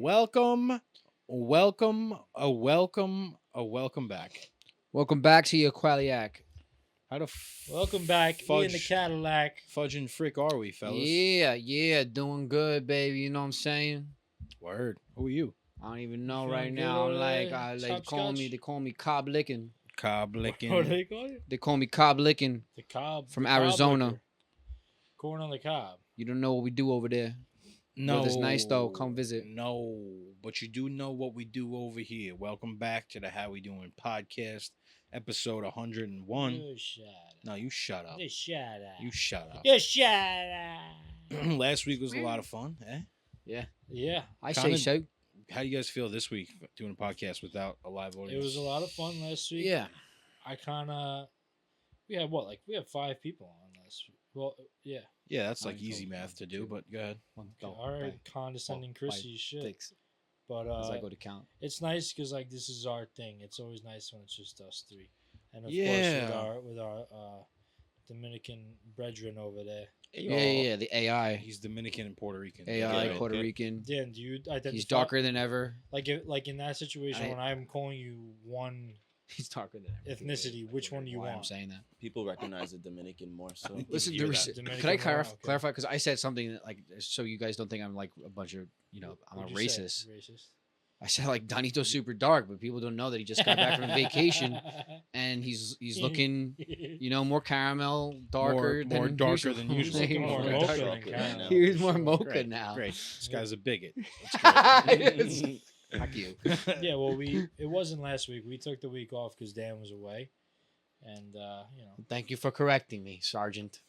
Welcome, welcome back. Welcome back to your Qualiac. How the Welcome back, Ian the fudge, Cadillac. fudge and frick are we, fellas? Yeah, doing good, baby. You know what I'm saying? Word. Who are you? I don't even know Feeling right good now. I'm over like, there? they call me Cobb Licking. Cobb What do licking. they call you? They call me Cobb Licking. The cob. From the cob Arizona. liquor. Corn on the cob. You don't know what we do over there. No, it's nice, though. Come visit. No, but you do know what we do over here. Welcome back to the How We Doing podcast, episode 101. You shut up. No, you shut up. You shut up. You shut up. You shut up. Last week was a lot of fun, eh? Yeah. I Kinda- say so. How do you guys feel this week doing a podcast without a live audience? It was a lot of fun last week. Yeah. I kind of. We had what? We had 5 people on last week. Well, yeah. Yeah, that's like Mine easy told math me to do, to. but go ahead. All right. Condescending Chrissy shit. Thanks. But As I go to count. it's nice because like this is our thing. It's always nice when it's just us 3, and of Yeah. course with our Dominican brethren over there. Yeah, the AI. He's Dominican and Puerto Rican. AI, Good. Puerto Rican. Dan, do you identify? He's darker than ever. Like in that situation when I'm calling you one He's darker than ever. ethnicity, which one do you Why I'm want? saying that. People recognize the Dominican more so. think Listen, hear there that. was, Dominican could I more? Okay. clarify? Because I said something that, like, so you guys don't think I'm like a bunch of, I'm a What'd you say? racist. Racist. I said like Donito's super dark, but people don't know that he just got back from vacation and he's looking, more caramel, darker More than darker usual. than usual. He's looking more More mocha darker. than caramel. He was more Sure. mocha Great, now. Great. This guy's a bigot. Yes. Fuck you. Yeah, well, it wasn't last week. We took the week off because Dan was away, and Thank you for correcting me, Sergeant.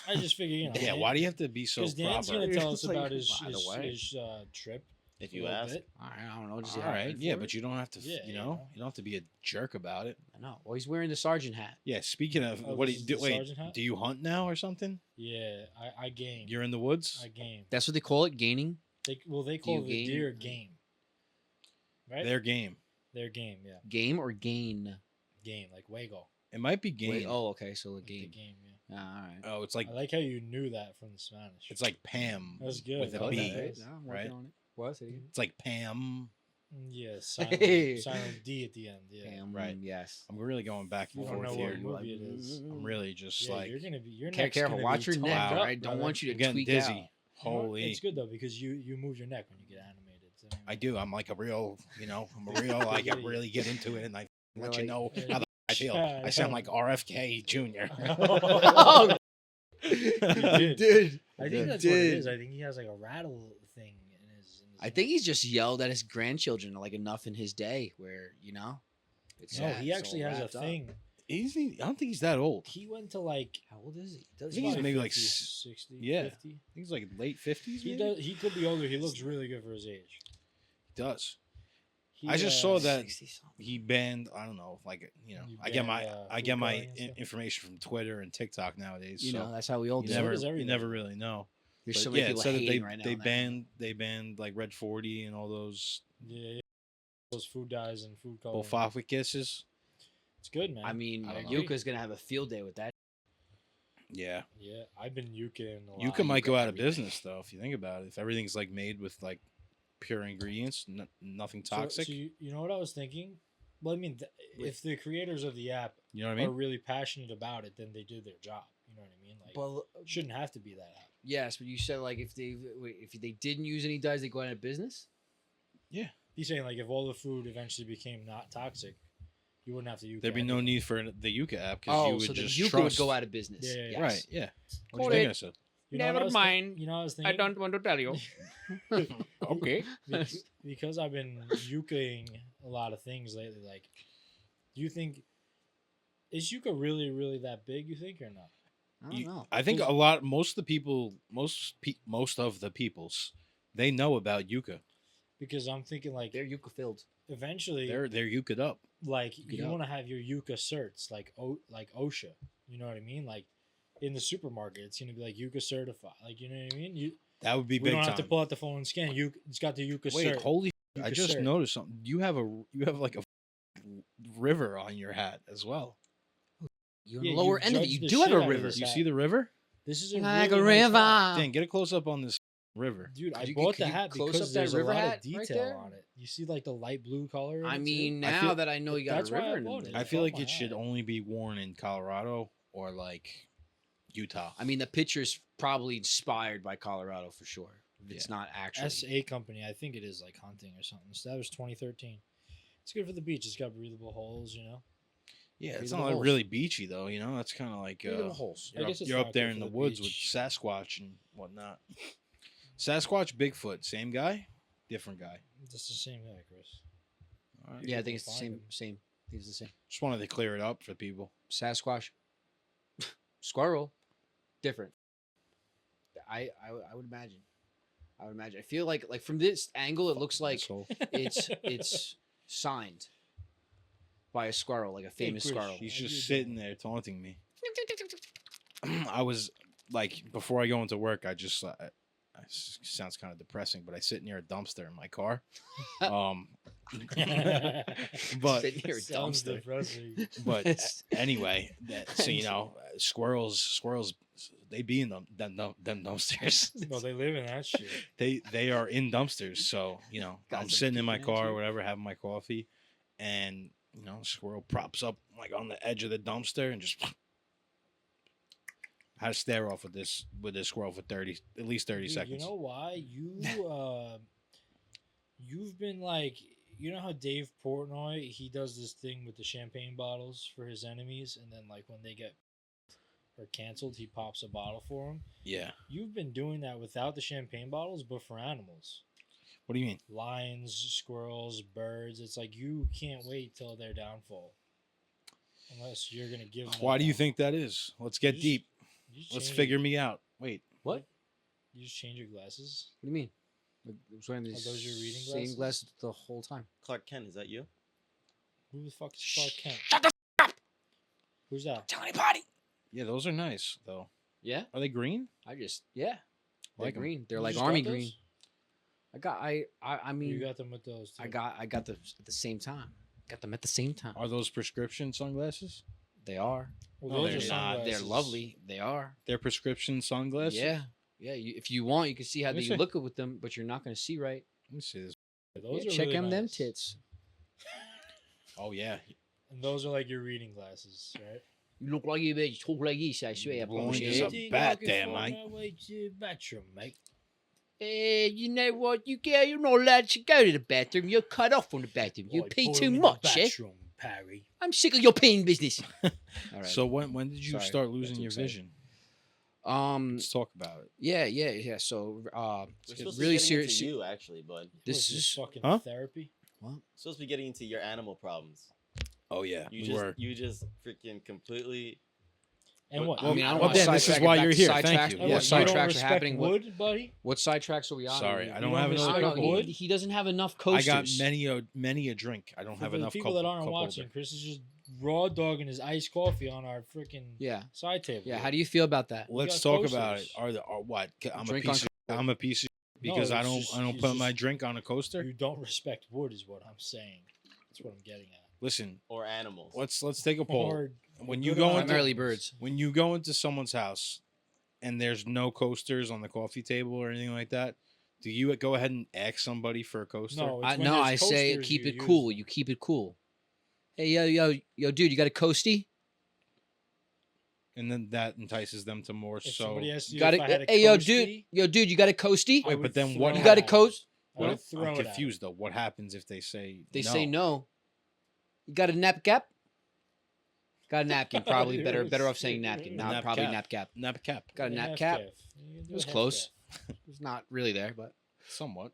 I just figured, Yeah, why do you have to be so Because Dan's proper? gonna tell us It's like, about his by the way. trip. If a you little ask. bit. All right, I don't know. Just All right, yeah, but you don't have to, Yeah, you you know, know. you don't have to be a jerk about it. I know. Well, he's wearing the sergeant hat. Yeah, speaking of, Oh, what do this you is do? the Wait, sergeant hat? do you hunt now or something? Yeah, I game. You're in the woods? I game. That's what they call it, gaining. They Do you call the game? deer game. Right? Their game. Their game, yeah. Game or gain? Game, like Wago. It might be game. Wait, oh, okay, so a Like the game. game, yeah. Ah, all right. Oh, it's like I like how you knew that from the Spanish. it's like Pam That's good. with a Okay. B. Okay. I'm right? working on it. What? Say it again? It's like Pam. Yeah, silent, Hey. silent D at the end. Yeah. Damn, right. Yes. I'm really going back You and don't know forth what here. movie it is. I'm really just Yeah, like you're gonna be. Your Care- neck's careful. gonna Watch be your neck. toned All up, right. Don't brother. want you I'm to getting tweak dizzy. out. You know what? Holy, It's good though because you move your neck when you get animated. So, I do. I'm like a real, I'm a real. Like I really get into it, and I let you like- know Yeah, how I feel. yeah, I sound yeah. like RFK Jr. Oh, You did. dude. I think that's what it is. I think he has like a rattle thing in his I think he's just yelled at his grandchildren like enough in his day where, it's No, he it's actually all has a wrapped up. thing. I don't think he's that old. He went to like How old is he? I Does think he? he's maybe like 60, yeah. 50. I think he's like late 50s. He Maybe? does. He could be older. He looks really good for his age. He does. He, I just saw that 60-something. he banned. I don't know, like You I get my banned, I food get my coloring and stuff? information from Twitter and TikTok nowadays. You so know, that's how we all you do. So never does you everybody. never really know. There's But so many yeah, it people said that hating right now. they on that. they banned like Red 40 and all those Yeah, those food dyes and food coloring. Bofafik kisses. It's good, man. I mean, I don't know. Yuka's going to have a field day with that. Yeah, yeah, I've been yuking a lot. Yuka might Yuka go out of everything. business though if you think about it. If everything's like made with like pure ingredients, nothing So- toxic. So, you know what I was thinking? Well, I mean, if the creators of the app you know what I are mean? really passionate about it, then they did their job. You know what I mean? Like, But shouldn't have to be that app. yes, but you said like if they didn't use any dyes, they go out of business. He's saying like if all the food eventually became not toxic, you wouldn't have to use. There'd be no need for the Yuka app because Oh, you would so then just Yuka trust. would go out of business. Yeah, yeah, Yes. Right? Yeah. What do Got you think it. I said? You know what I Never was mind. You know what I was thinking? want to tell you. Okay. Because I've been yuking a lot of things lately. Like, do you think is yucca really, really that big? You think or not? I don't know. I think most of the people, most of the peoples, they know about Yuka. Because I'm thinking like They're Yuka filled. eventually, They're Yuka'd up. like Yuca'd you up. want to have your yucca certs, like OSHA. You know what I mean? Like in the supermarket, it's gonna be like yucca certified. Like you know what I mean? That would be We big don't time. have to pull out the phone and scan. It's got the yucca Wait, cert. holy! I Yucca just cert. noticed something. You have like a river on your hat as well. You're on Yeah, the lower you end of it. judge You the do have shit a out of river. this You hat. see the river? This is a Like a really nice river. hat. Dan, get a close up on this river. Dude, I Could you- bought could the you hat close because up that there's a river lot hat of right detail there? on it. You see like the light blue color. in I it, too? mean, I now feel- that I know you got That's a why I river in bought the it. middle. I feel like my it should hat. only be worn in Colorado or like Utah. I mean, the picture's probably inspired by Colorado for sure. If it's not actually. SA company, I think it is like hunting or something. Established 2013. It's good for the beach. It's got breathable holes, you know. Yeah, it's Breathable not like holes. really beachy though. You know, that's kind of like Breathable holes. I you're, up, guess it's you're up not there good in for the the woods beach. with Sasquatch and whatnot. Sasquatch, Bigfoot, same guy, different guy. It's the same guy, Chris. All right. Yeah, I People think it's the find same. them. Same. I think it's the same. Just wanted to clear it up for people. Sasquatch, squirrel, different. I would imagine. I would imagine. I feel like from this angle, it looks like Asshole. it's signed by a squirrel, like a famous Chris, squirrel. He's How you just doing? sitting there taunting me. I was like, before I go into work, I just sounds kind of depressing, but I sit near a dumpster in my car. But Sitting near a Sounds dumpster. depressing. but anyway, so you know, squirrels, they be in them dumpsters. No, they live in that shit. They are in dumpsters. So you know, Guys I'm are sitting in my peeking at car you. or whatever, having my coffee, and you know, squirrel props up like on the edge of the dumpster and just. I had to stare off with this squirrel for at least 30 Dude, seconds. You know why? You've been like, you know how Dave Portnoy, he does this thing with the champagne bottles for his enemies, and then like when they get or canceled, he pops a bottle for them. Yeah. You've been doing that without the champagne bottles, but for animals, What do you mean? lions, squirrels, birds. It's like you can't wait till their downfall, unless you're gonna give them. Why that do you bottle. think that is? Let's get You just- deep. You just Let's change figure me out. Wait. What? You just change your glasses. What do you mean? I was wearing the Are those your reading same glasses? glasses the whole time. Clark Kent, is that you? Who the fuck is Clark Kent? Shut the up! Who's that? Tell anybody. Yeah, those are nice though. Yeah, Are they green? they're Like 'em. green. They're You like just army got green. those? I mean, You got them with those. Too. I got the at the same time. Got them at the same time. Are those prescription sunglasses? They are. Well, No, those they're are not. They're sunglasses. lovely. They are. They're prescription sunglasses? Yeah. Yeah. If you want, you can see how Let me they see. look with them, but you're not going to see right. Let me see this. Those Yeah, are check really them nice. tits. Oh yeah. And those are like your reading glasses, right? You look like you bitch. Talk like this. I swear. I Blowing promise is you. a Think bat I can there, find mate. my way to the bathroom, mate. You know what? You girl, you're not allowed to go to the bathroom. You're cut off from the bathroom. You Oi, pee put too 'em in the much, eh? bathroom, Parry. I'm sick of your peeing business. All right. So when did you Sorry, start got losing too your excited. vision? Let's talk about it. yeah. So, We're supposed really to be getting serious. into you, actually, bud. This What, is fucking Huh? therapy. Supposed to be getting into your animal problems. Oh yeah. You just freaking completely. And what? I mean, I don't Well, want Dan, to this is sidetrack it why back you're to here. Thank sidetracks. you. And Yeah, what, sorry. you don't sidetracks are respect happening. wood, buddy? What sidetracks are we on? Sorry, I don't don't have enough respect cup wood? holder. He doesn't have enough I coasters. got many a drink. I don't For have the enough people cup, that aren't cup watching, holder. Chris is just raw dogging his iced coffee on our freaking Yeah. side table. Yeah. How do you feel about that? Let's got talk about it. coasters. Are what? I'm Drink a on piece. coaster. I'm a piece of because No, I it's don't. just- I don't he's put just- my drink on a coaster. You don't respect wood, is what I'm saying. That's what I'm getting at. Listen, Or animals. let's take a poll. Or When you good go on into Primarily birds. when you go into someone's house and there's no coasters on the coffee table or anything like that, do you go ahead and ask somebody for a coaster? No, it's when No, I there's say coasters, keep you it use cool. them. You keep it cool. Hey, yo, dude, you got a coastie? And then that entices them to more. If So somebody asked you Got if it? I had a Hey, yo, coastie, dude, you got a coastie? I Wait, would but then throw what it You got a at coast? him. I would what? throw I'm it at him. confused though. What happens if they say They no? say no. You got a nap cap? Got a napkin, probably You're better off saying napkin. a Nah, nap probably cap. nap cap. Nap cap? Got a Yeah, nap half cap. calf. You can do It was a half close. calf. It's not really there, but Somewhat.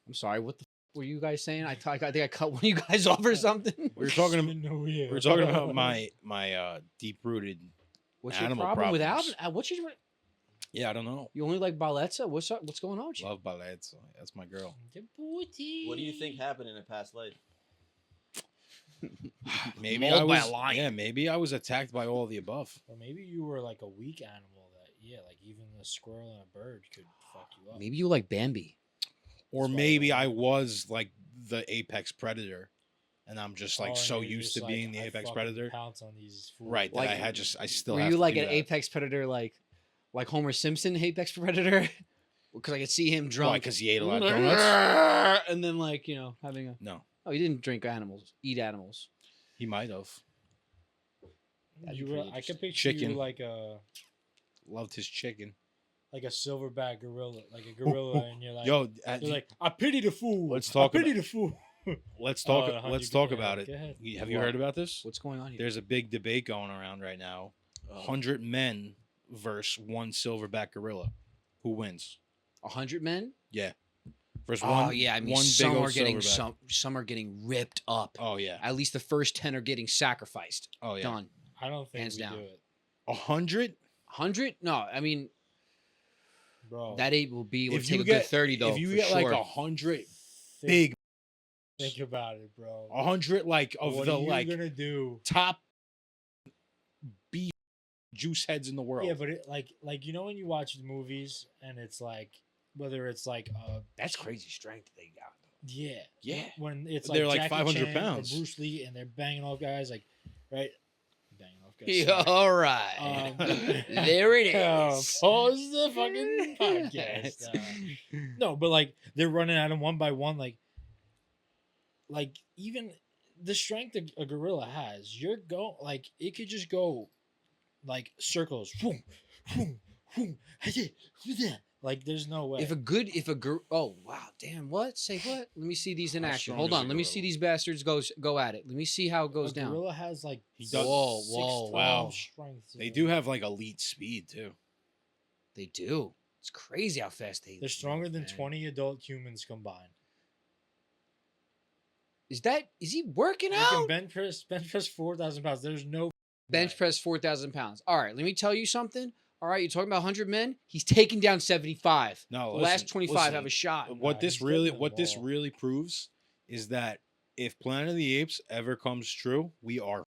I'm sorry. What the were you guys saying? I think I cut one of you guys off or something. We were talking. Spin the wheel. We were talking about my deep rooted. What's your Animal problem with problems. Alvin? What's your? Yeah, I don't know. You only like Balletza? What's up? What's going on with you? Love ballet. So that's my girl. The booty. What do you think happened in a past life? Maybe Mauled I by was. a lion. Yeah, maybe I was attacked by all the above. Or maybe you were like a weak animal that, yeah, like even a squirrel and a bird could fuck you up. Maybe you like Bambi. Or That's why maybe don't I like- was like the apex predator, and I'm just like Oh, and so you're used just to like, being the I apex fucking predator. Pounce on these fools. Right. Like, That I still Were have you to like do an that. apex predator, like Homer Simpson apex predator? Because I could see him Why? drunk. Because he ate a lot of donuts. And then like, you know, having a No, oh, he didn't drink animals, eat animals. he might have. That'd You be were, pretty I could interesting. picture you Chicken. like Loved his chicken. a silverback gorilla, like a gorilla, and you're like, Yo, you're like, I pity the fool. Let's talk I pity the fool. let's Oh, talk. the Let's 100 talk yeah, about it. go ahead. Have you What? heard about this? What's going on here? There's a big debate going around right now. Oh. 100 men versus one silverback gorilla. Who wins? 100 men. Versus Oh one. yeah, I mean one some big are old getting silverback. some are getting ripped up. Oh yeah. At least the first 10 are getting sacrificed. Oh yeah. Done. I don't think Hands we down. do it, 100. 100? No, I mean bro. that eight will be. Would If take you a get good 30 though. if you for get like sure. 100 think, big, think about it, bro. 100 like of what the are you like gonna do? top beef juice heads in the world. Yeah, but it like you know when you watch the movies and it's like whether it's like That's crazy strength they got. yeah Yeah. when it's They're like Jackie 500 Chan pounds. or Bruce Lee and they're banging off guys like right banging off guys. Yeah, sorry. all right. There it is. Pause the fucking podcast. No, but like they're running at him one by one, like even the strength a gorilla has, you're go like it could just go like circles. Like there's no way. If a oh wow, damn, what? Say what? Let me see these in How action. strong Hold is on, a let me see gorilla? these bastards go at it. Let me see how it goes a down. gorilla has like He does- Whoa, six whoa, tons wow. strength to They them. do have like elite speed too. They do. It's crazy how fast they. They're stronger than man. 20 adult humans combined. Is he working You out? can bench press 4,000 pounds. There's no Bench way. press 4,000 pounds. All right, let me tell you something. All right, you're talking about 100 men. He's taking down 75. No, The listen, last 25 listen. have a shot. What Nah, this he's really getting them what this all. really proves is that if Planet of the Apes ever comes true, we are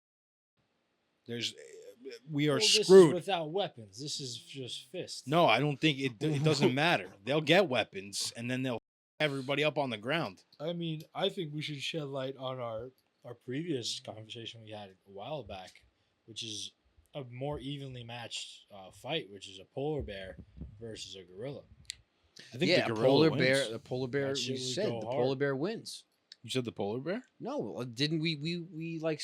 we are Well, this is screwed. without weapons. This is just fists. No, I don't think it doesn't matter. They'll get weapons and then they'll everybody up on the ground. I mean, I think we should shed light on our previous conversation we had a while back, which is a more evenly matched fight, which is a polar bear versus a gorilla. I think Yeah, the a gorilla polar wins. bear. The polar bear. That shit We would said go the hard. polar bear wins. You said the polar bear? No, didn't we like?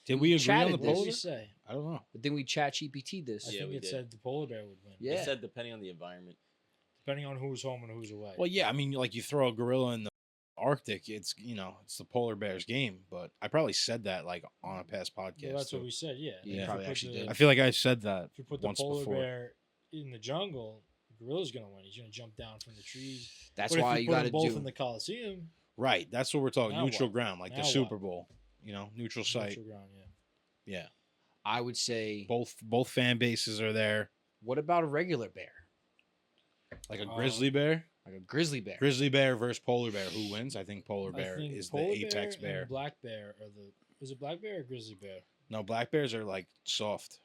Did we agree on chatted the What did polar? we say? I don't know. Didn't we chat GPT this? I Yeah, think we it did. said the polar bear would win. Yeah. They said depending on the environment. Depending on who's home and who's away. Well, yeah, I mean, like you throw a gorilla in the Arctic, it's it's the polar bear's game. But I probably said that like on a past podcast. Well, that's too. what we said. Yeah. Yeah, If you probably put actually the- did. I feel like I said that If you put the once polar before. bear in the jungle, the gorilla's gonna win. He's gonna jump down from the trees. That's But why if you put got them to both do. in the Coliseum. Right, that's what we're talking. Now Neutral what? ground, like Now the Super what? Bowl. Neutral site. Neutral ground, yeah. Yeah, I would say. both fan bases are there. What about a regular bear, Like a Uh, grizzly bear. like a grizzly bear? Grizzly bear versus polar bear. Who wins? I think polar I bear think is polar the apex and bear. black bear are the. Is it black bear or grizzly bear? No, black bears are like soft.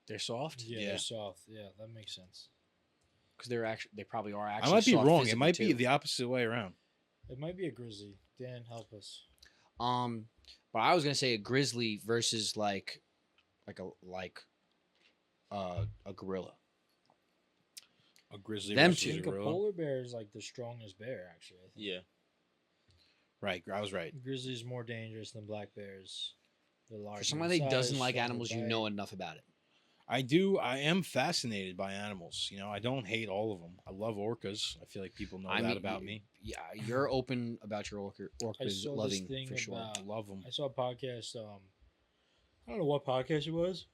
They're soft Yeah, Yeah. they're soft. Yeah, that makes sense. because they probably are actually. I might be soft wrong. It physically, might be too. the opposite way around. It might be a grizzly. Dan, help us. But I was gonna say a grizzly versus like a gorilla. A grizzly Them I versus two. a think a gorilla. polar bear is like the strongest bear. Actually, I think. Yeah. Right, I was right. Grizzly's more dangerous than black bears. They're larger. For somebody in that doesn't size, like stronger animals, you bite. know enough about it. I do. I am fascinated by animals. I don't hate all of them. I love orcas. I feel like people know that about me. Yeah, you're open about your I orcas saw loving this thing for sure. about. I love them. I saw a podcast. I don't know what podcast it was.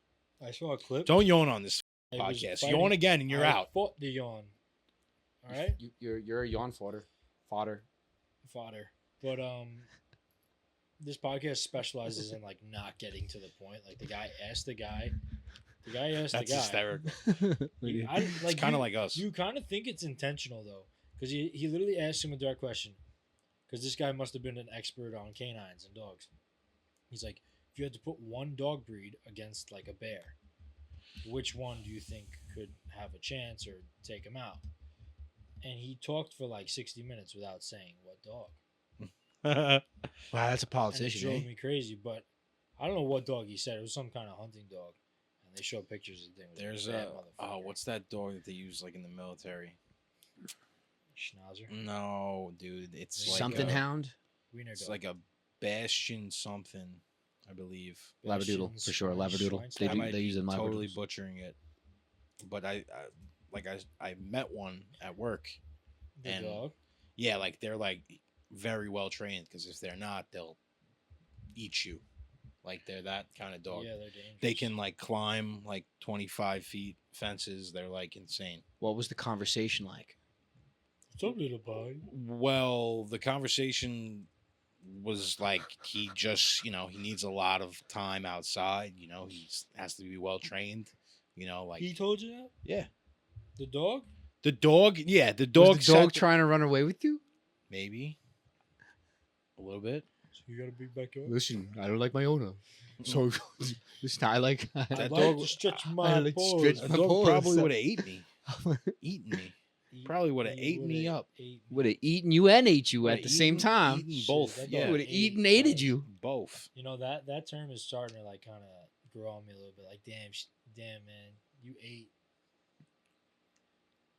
I saw a clip. Don't yawn on this It was podcast. fighting- Yawn again and you're I out. Fought the yawn. All right, You're a yawn fodder. Fodder. But this podcast specializes in like not getting to the point. Like the guy asked the guy. The guy asked That's the guy. hysterical. It's Kind of like us. You kind of think it's intentional though, because he literally asked him a direct question. Because this guy must have been an expert on canines and dogs. He's like, if you had to put one dog breed against like a bear, which one do you think could have a chance or take him out? And he talked for like 60 minutes without saying what dog. Wow, that's a And it politician. drove Eh? me crazy, but I don't know what dog he said. It was some kind of hunting dog. And they showed pictures of the thing. It was There's bad a motherfucker. what's that dog that they use like in the military? Schnauzer. No, dude. It's like Something a, hound. Wiener It's dog. like a Bastion something, I believe. Labradoodle Bastion, for sure. Schwein- Labradoodle. They Schweinsteiger. I do. might They be use it in totally Labradoodles. butchering it, but I met one at work. The and- dog. Yeah, like they're like very well trained, because if they're not, they'll eat you. Like they're that kind of dog. Yeah, they're dangerous. They can like climb like 25 feet fences. They're like insane. What was the conversation like? What's up, little boy? Well, the conversation was like he just, he needs a lot of time outside. He has to be well trained. Like He told you that? yeah, The dog? the dog. Yeah, the dog. Was the dog sat- trying to run away with you? Maybe a little bit. So you got a big backyard? Listen, I don't like my owner. So listen, I like That I'd dog- like to stretch I my like to balls. stretch The my dog balls. probably would have eaten me. Probably would have He ate me would've up. ate me. would have eaten you and ate you at Would've the same eaten- time. eaten Shit, both. that Yeah, dog Would have ate eaten, aided fast. you. both. You know that term is starting to like kind of grow on me a little bit. Like, damn, man, you ate.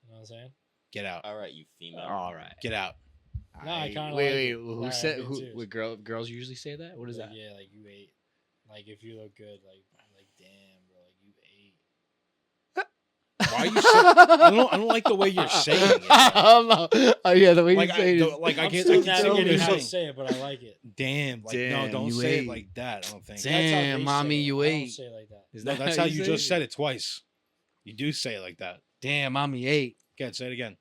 You know what I'm saying? Get out. All right, you female. All right. Get out. No, I kinda wait, like wait. it. Who Alright, said? I'm being Who? serious. What girls usually say that? What is Like, that? Yeah, like you ate. Like if you look good, like damn, bro, like you ate. Why are you saying? I don't like the way you're saying it. Oh yeah, the way Like you I, say it. don't- like I I'm can't. still I can see what navigating you're how to saying. say it, but I like it. Damn. Like no, Damn, don't you say ate. it like that. I don't think. Damn. That's how they mommy, say it. you I ate. don't say it like that. Is No, that that's how you say just it? said it twice. You do say it like that. Damn, mommy ate. Again, say it again.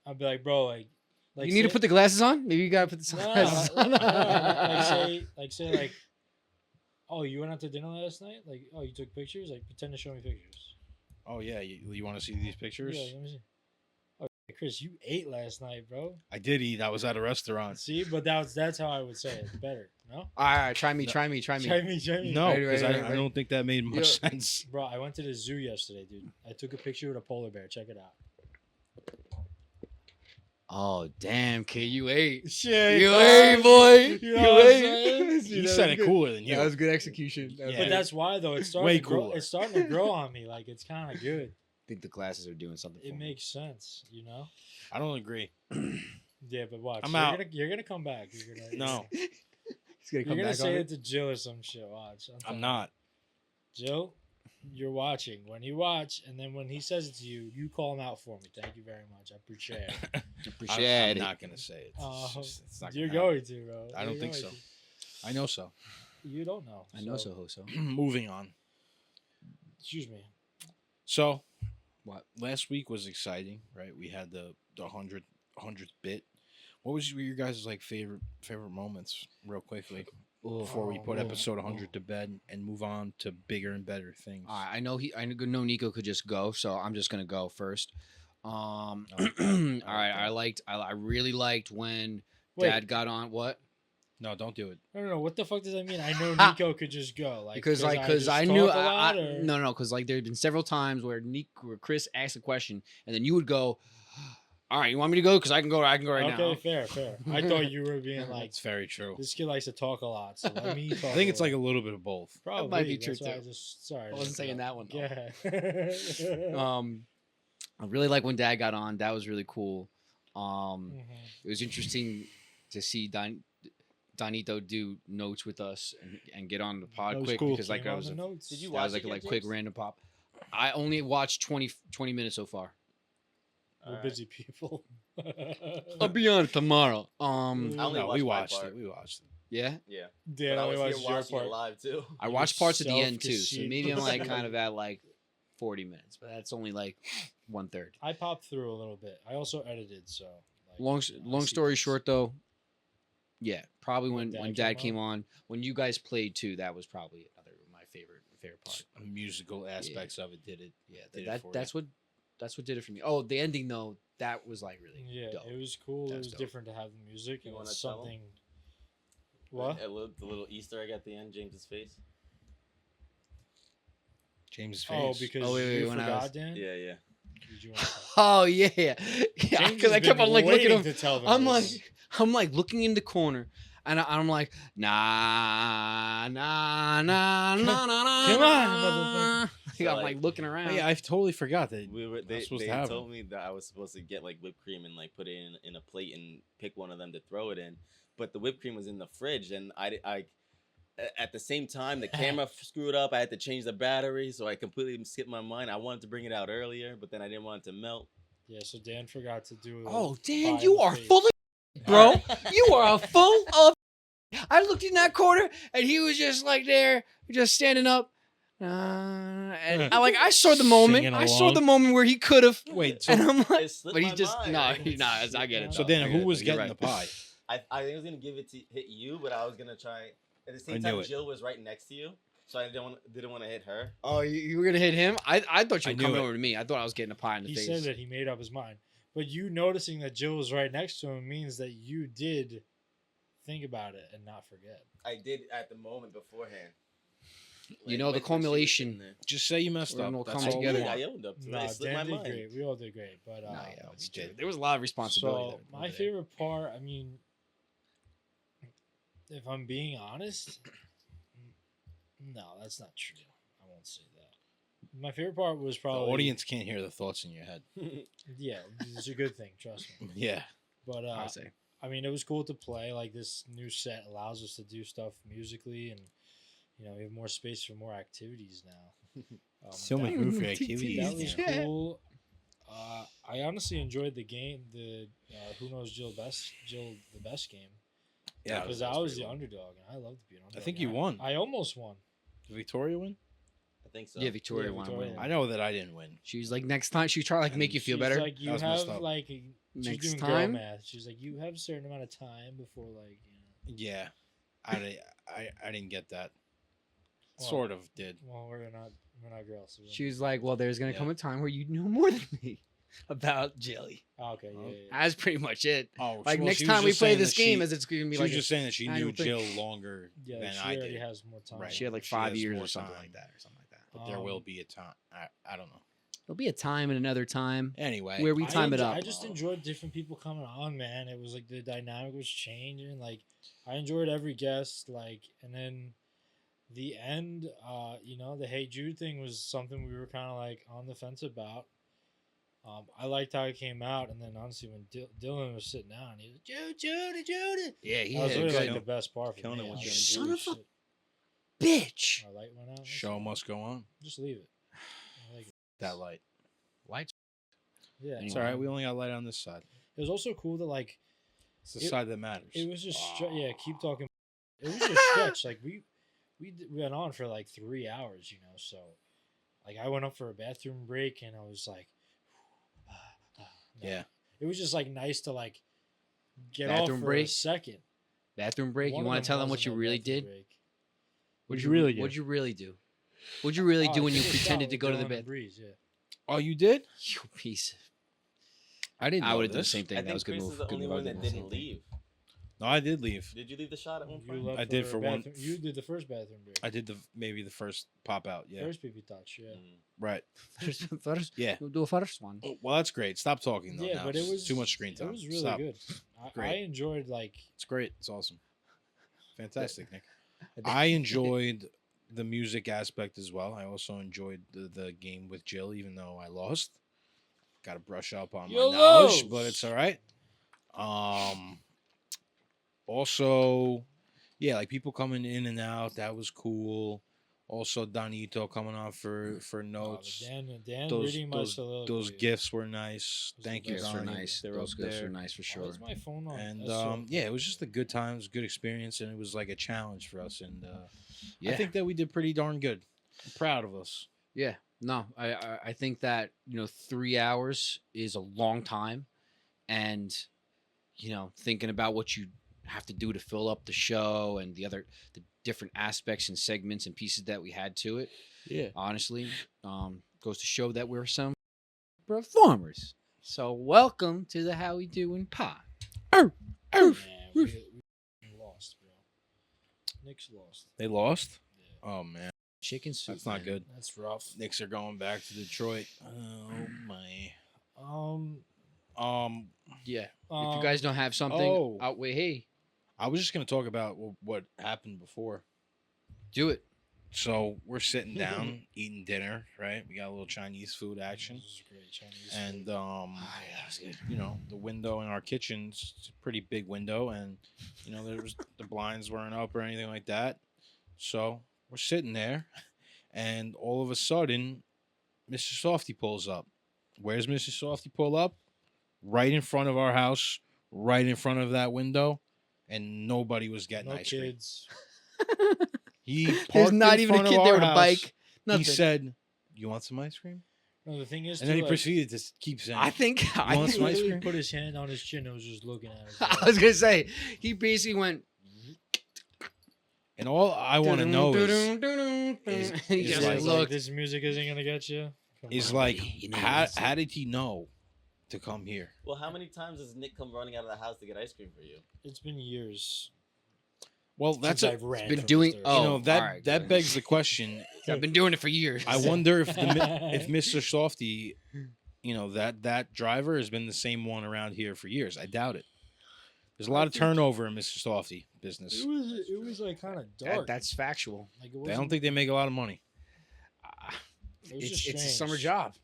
I'd be like, bro, like You need to put the glasses on. Maybe you gotta put the no, sunglasses on. like say, oh, you went out to dinner last night? Like, oh, you took pictures? Like, pretend to show me pictures. Oh yeah, you want to see these pictures? Yeah, let me see. Oh, Chris, you ate last night, bro. I did eat. I was at a restaurant. See, but that's how I would say it. Better, no? All right, try me. Try me. No, Right, because right, I right. don't think that made much Yeah. sense. Bro, I went to the zoo yesterday, dude. I took a picture with a polar bear. Check it out. Oh damn, kid, you ate. Shit, You ate, boy. You know what I'm saying? See, He that said was it good. cooler than you. That was good execution. That was Yeah. But good. that's why though. It's starting Way to grow. cooler. It's starting to grow on me. Like it's kind of good. I think the glasses are doing something. It for me. makes sense, you know. I don't agree. Yeah, but watch. I'm you're out. You're gonna come back. You're gonna. No, He's gonna You're come gonna back say on it it. to Jill or some shit. Watch. I'm telling not. you. Jill, you're watching. When you watch, and then when he says it to you, you call him out for me. Thank you very much. I appreciate it. Appreciate I'm it. not gonna say it. It's not You're gonna happen. going to, bro. I don't You're think going so. to. I know so. You don't know. I know so, Hoso. Moving on. Excuse me. So, What? last week was exciting, right? We had the 100th bit. What was your guys' like favorite moments, real quickly, before we put episode 100 to bed and move on to bigger and better things? I know Nico could just go, so I'm just gonna go first. All Okay. right, I really liked when Wait. Dad got on. What? No, don't do it. No. What the fuck does that mean? I know Nico could just go. Like Because just I talk knew a lot, or- no, because like there had been several times where Chris asked a question and then you would go, "All right, you want me to go? Because I can go right Okay, now." fair. I thought you were being like, It's very true. this kid likes to talk a lot, so let me talk. I think it's like a little. little bit of both. Probably might be true, that's why I too. just sorry. I wasn't saying that one, though. Yeah. I really like when Dad got on. That was really cool. Mhm. It was interesting to see Donito do notes with us and get on the pod That was quick cool. because like Came that on was the a, notes. Did you that watch was like it a yet, quick James? random pop. I only watched 20 minutes so far. We're Alright. busy people. I'll be on it tomorrow. I only No, watched we my watched part. it. We watched it. Yeah, Yeah. Dan But I only was watches here your watching it part. live too. I You watched parts at the end too, so self-conceit. maybe I'm like kind of at like 40 minutes, but that's only like 1/3. I popped through a little bit. I also edited, so. Like, Long you know, I long see story this. short though, yeah, probably When when Dad Dad came came on, when you guys played too, that was probably another my favorite part. Musical aspects of it did it. Yeah, Did it for that's what did it for me. Oh, the ending though, that was like really Yeah, dope. it was cool. It That's was dope. different to have the music. You It wanna was tell 'em? something. What? The little Easter egg at the end, James's face. James's face. Oh, because Oh, wait, you when I forgot, was- Dan? Yeah, yeah. Did you want to Oh yeah, yeah. James Because I has kept been on like looking waiting at him. to tell them I'm this. like looking in the corner, and I'm like, nah. Come on, So, I'm like looking around. Oh, yeah, I totally forgot that we were. they, They, supposed they to have told them. me that I was supposed to get like whipped cream and like put it in a plate and pick one of them to throw it in. But the whipped cream was in the fridge, and at the same time the camera screwed up. I had to change the battery, so I completely skipped my mind. I wanted to bring it out earlier, but then I didn't want it to melt. Yeah, so Dan forgot to do. Oh, pie Dan, in you the are face. full of bro. You are full of. I looked in that corner and he was just like there, just standing up. And I saw the moment. Singing I saw along. the moment where he could have. Wait, so, And I'm like, It slipped but he my just mind. no, I get it. So though. then I who get it, was though. You're getting the right. pie? I think I was gonna give it to hit you, but I was gonna try at the I same knew time. it. Jill was right next to you, so I didn't want to hit her. Oh, you were gonna hit him? I thought you I were knew coming it. over to me. I thought I was getting a pie in the He face. said that he made up his mind, but you noticing that Jill was right next to him means that you did think about it and not forget. I did at the moment beforehand. You know, the when she was culmination- sitting there. Just say you messed We're up. gonna That's come all together. we I want. owned up to it. Nah, It slipped my Dan did mind. great. We all did great, but No, yeah, we did. there was a lot of responsibility. so there. my favorite part, I mean, if I'm being honest, no, that's not true. I won't say that. My favorite part was The probably audience can't hear the thoughts in your head. Yeah, it's a good thing. Trust me. Yeah. But I would say. I mean, it was cool to play. Like this new set allows us to do stuff musically, and we have more space for more activities now. So that- many room for activities. That was Yeah. cool. I honestly enjoyed the game. The Who Knows Jill the best game. Yeah. Because I was the underdog, and I love to be an underdog. think you and won. I almost won. Did Victoria win? I think so. Yeah, Victoria Yeah, won. Victoria won. won. I know that I didn't win. She was like, next time she tried to make you feel She's better. Like you That was have messed up. like she's Next doing time? girl math. She's like, you have a certain amount of time before Yeah. I didn't get that. Well, Sort of did. Well, we're not girls. So She was like, well, there's gonna Yeah. come a time where you know more than me about jelly. Oh, okay, yeah, Oh. yeah. That's pretty much it. Oh, Like well, next she was time we just play saying this that game, she, as it's gonna be she like was just saying that she I knew don't think- Jill longer Yeah, than she I already did. has more time. Right. she had like She 5 has years more or something time. like that, or something like that. But there will be a time. I don't know. There'll be a time and another time Anyway. where we time it up. I just enjoyed different people coming on, man. It was like the dynamic was changing. Like I enjoyed every guest. Like, and then the end, the Hey Jude thing was something we were kind of like on the fence about. I liked how it came out, and then honestly, when Dylan was sitting down, he was Judy. Yeah, he That was had really good. like the best part for Killing me. it with I Jim was Son like, of a "Shit, bitch. our light went out. That's Show all. must go on. Just leave it. I like it. That light. Lights. Yeah, It's all right. We only got light on this side. It was also cool that like It's the It- side that matters. it was just Ah. keep talking. It was just stretch. Like we went on for like 3 hours, so like I went up for a bathroom break and I was like, Yeah. It was just like nice to like get Bathroom off for a break? second. Bathroom break. One You of want them to tell them what wasn't you a really bathroom did? break. What'd you really do? What'd you really do? What'd you really Oh, do I when you took a shot pretended to with go to the Dylan and bed? Breeze, yeah. Oh, you did? You piece. I didn't. I know would have done the this. same thing. I That think was a good Chris move. is the Good only move. I one was that doing the didn't same thing. leave. No, I did leave. Did you leave the shot at one You point? left I did a for one. bathroom- You did the first bathroom break. I did maybe the first pop out. Yeah. First PP touch, yeah. Mm. Right. First, Yeah. we'll do a first one. Oh, well, that's great. Stop talking though. Yeah, now. but it It's was too much screen time. It was really Stop. good. I Great. enjoyed like It's great. It's awesome. Fantastic, Nick. I enjoyed the music aspect as well. I also enjoyed the game with Jill, even though I lost. Got to brush up on You my knowledge, lost. but it's all right. Also, yeah, like people coming in and out, that was cool. Also, Donito coming on for notes. Dan Those reading my those soliloquy. those gifts were nice. Those are Thank the you, best. Gifts were Donnie. nice. They're Those up gifts there. were nice for Why sure. is my phone on? And That's so yeah, it cool. was just a good time. It was a good experience, and it was like a challenge for us. And Yeah. I think that we did pretty darn good. I'm proud of us. Yeah, no, I think that 3 hours is a long time, and thinking about what you have to do to fill up the show and the different aspects and segments and pieces that we had to it. Yeah. Honestly, goes to show that we're some performers. So welcome to the How We Doin' Pod. Man, we lost, bro. Nick's lost. They lost. Yeah. Oh man, Chicken soup. that's not man. good. That's rough. Knicks are going back to Detroit. Oh my. Yeah. If you guys don't have something, oh. hey, I was just gonna talk about what happened before. do it. So we're sitting down eating dinner, right? We got a little Chinese food action, This is great Chinese and food. that was good. you know, the window in our kitchen's a pretty big window, and you know, there was the blinds weren't up or anything like that. So we're sitting there, and all of a sudden, Mr. Softee pulls up. Where's Mr. Softee pull up? Right in front of our house, right in front of that window, and nobody was getting No ice cream. kids. He There's parked not in even a front of kid there our with a house. bike. Nothing. He said, "You want some ice cream?" No, the thing is, And then he too, like, proceeded to keep saying, I think You want he some ice literally cream? put his hand on his chin and was just looking at us. I was gonna say he basically went. and all I want to know is he is just like- like, looked. this music isn't gonna get you. Come is on. like, You know how, what's- how did he know to come here? Well, how many times does Nick come running out of the house to get ice cream for you? It's been years. Well, that's since a, I've ran. been from doing- this you oh, know that alright, that good. begs the question. I've been doing it for years. I wonder if if Mr. Softee, you know, that driver has been the same one around here for years. I doubt it. There's a lot of turnover in Mr. Softee business. It was like kind of dark. That's factual. like, it I don't wasn't- think they make a lot of money. it was It's just a strange. summer job.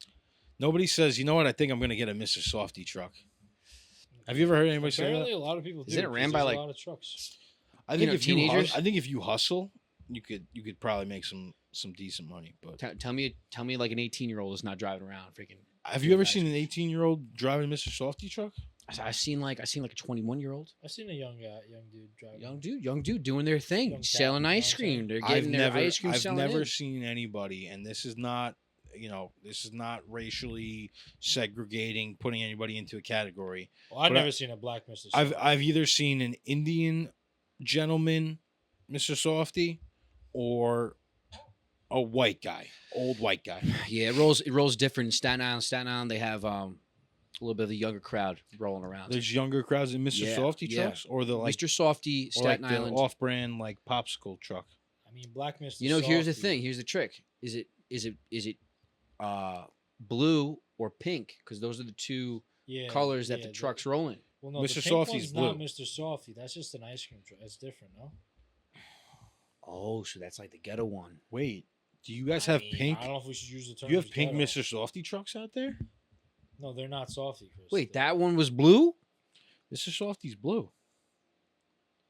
Nobody says, you know what? I think I'm going to get a Mr. Softee truck. Have you ever heard anybody say Apparently, that? a lot of people do. Isn't it 'cause ran by, there's like- a lot of trucks? I you think know, if you teenagers? I think if you hustle, you could probably make some decent money. But Tell me like an 18-year-old is not driving around freaking. have you ever seen an 18-year-old driving a Mr. Softee truck? I've seen like a 21-year-old I've seen a young dude driving. young dude doing their thing, Young cat, selling you know ice what I'm saying? cream. They're getting their ice cream I've selling. never in. seen anybody, and this is not, you know, this is not racially segregating, putting anybody into a category. Well, I've But never seen a black Mr. I've Softee. I've either seen an Indian gentleman, Mr. Softee, or a white guy, old white guy. Yeah, it rolls different in Staten Island. Staten Island, they have a little bit of the younger crowd rolling around. There's younger crowds in Mr. Yeah, Softee yeah. trucks, or the like, Mr. Softee, or like Staten the Island. off-brand like popsicle truck. I mean, black Mr. You know, here's the Softee. thing. Here's the trick. Is it blue or pink? Because those are the two Yeah, colors that yeah, the truck's rolling. Well, no, Mr. the pink Softee's one's not blue. Mr. Softee. That's just an ice cream truck. That's different, no? Oh, so that's like the ghetto one. Wait, do you guys I have mean, pink? I don't know if we should use the term. Do you have pink Mr. Softee trucks out there? No, they're not Softee, Chris. Wait, They're- that one was blue? Mr. Softee's blue.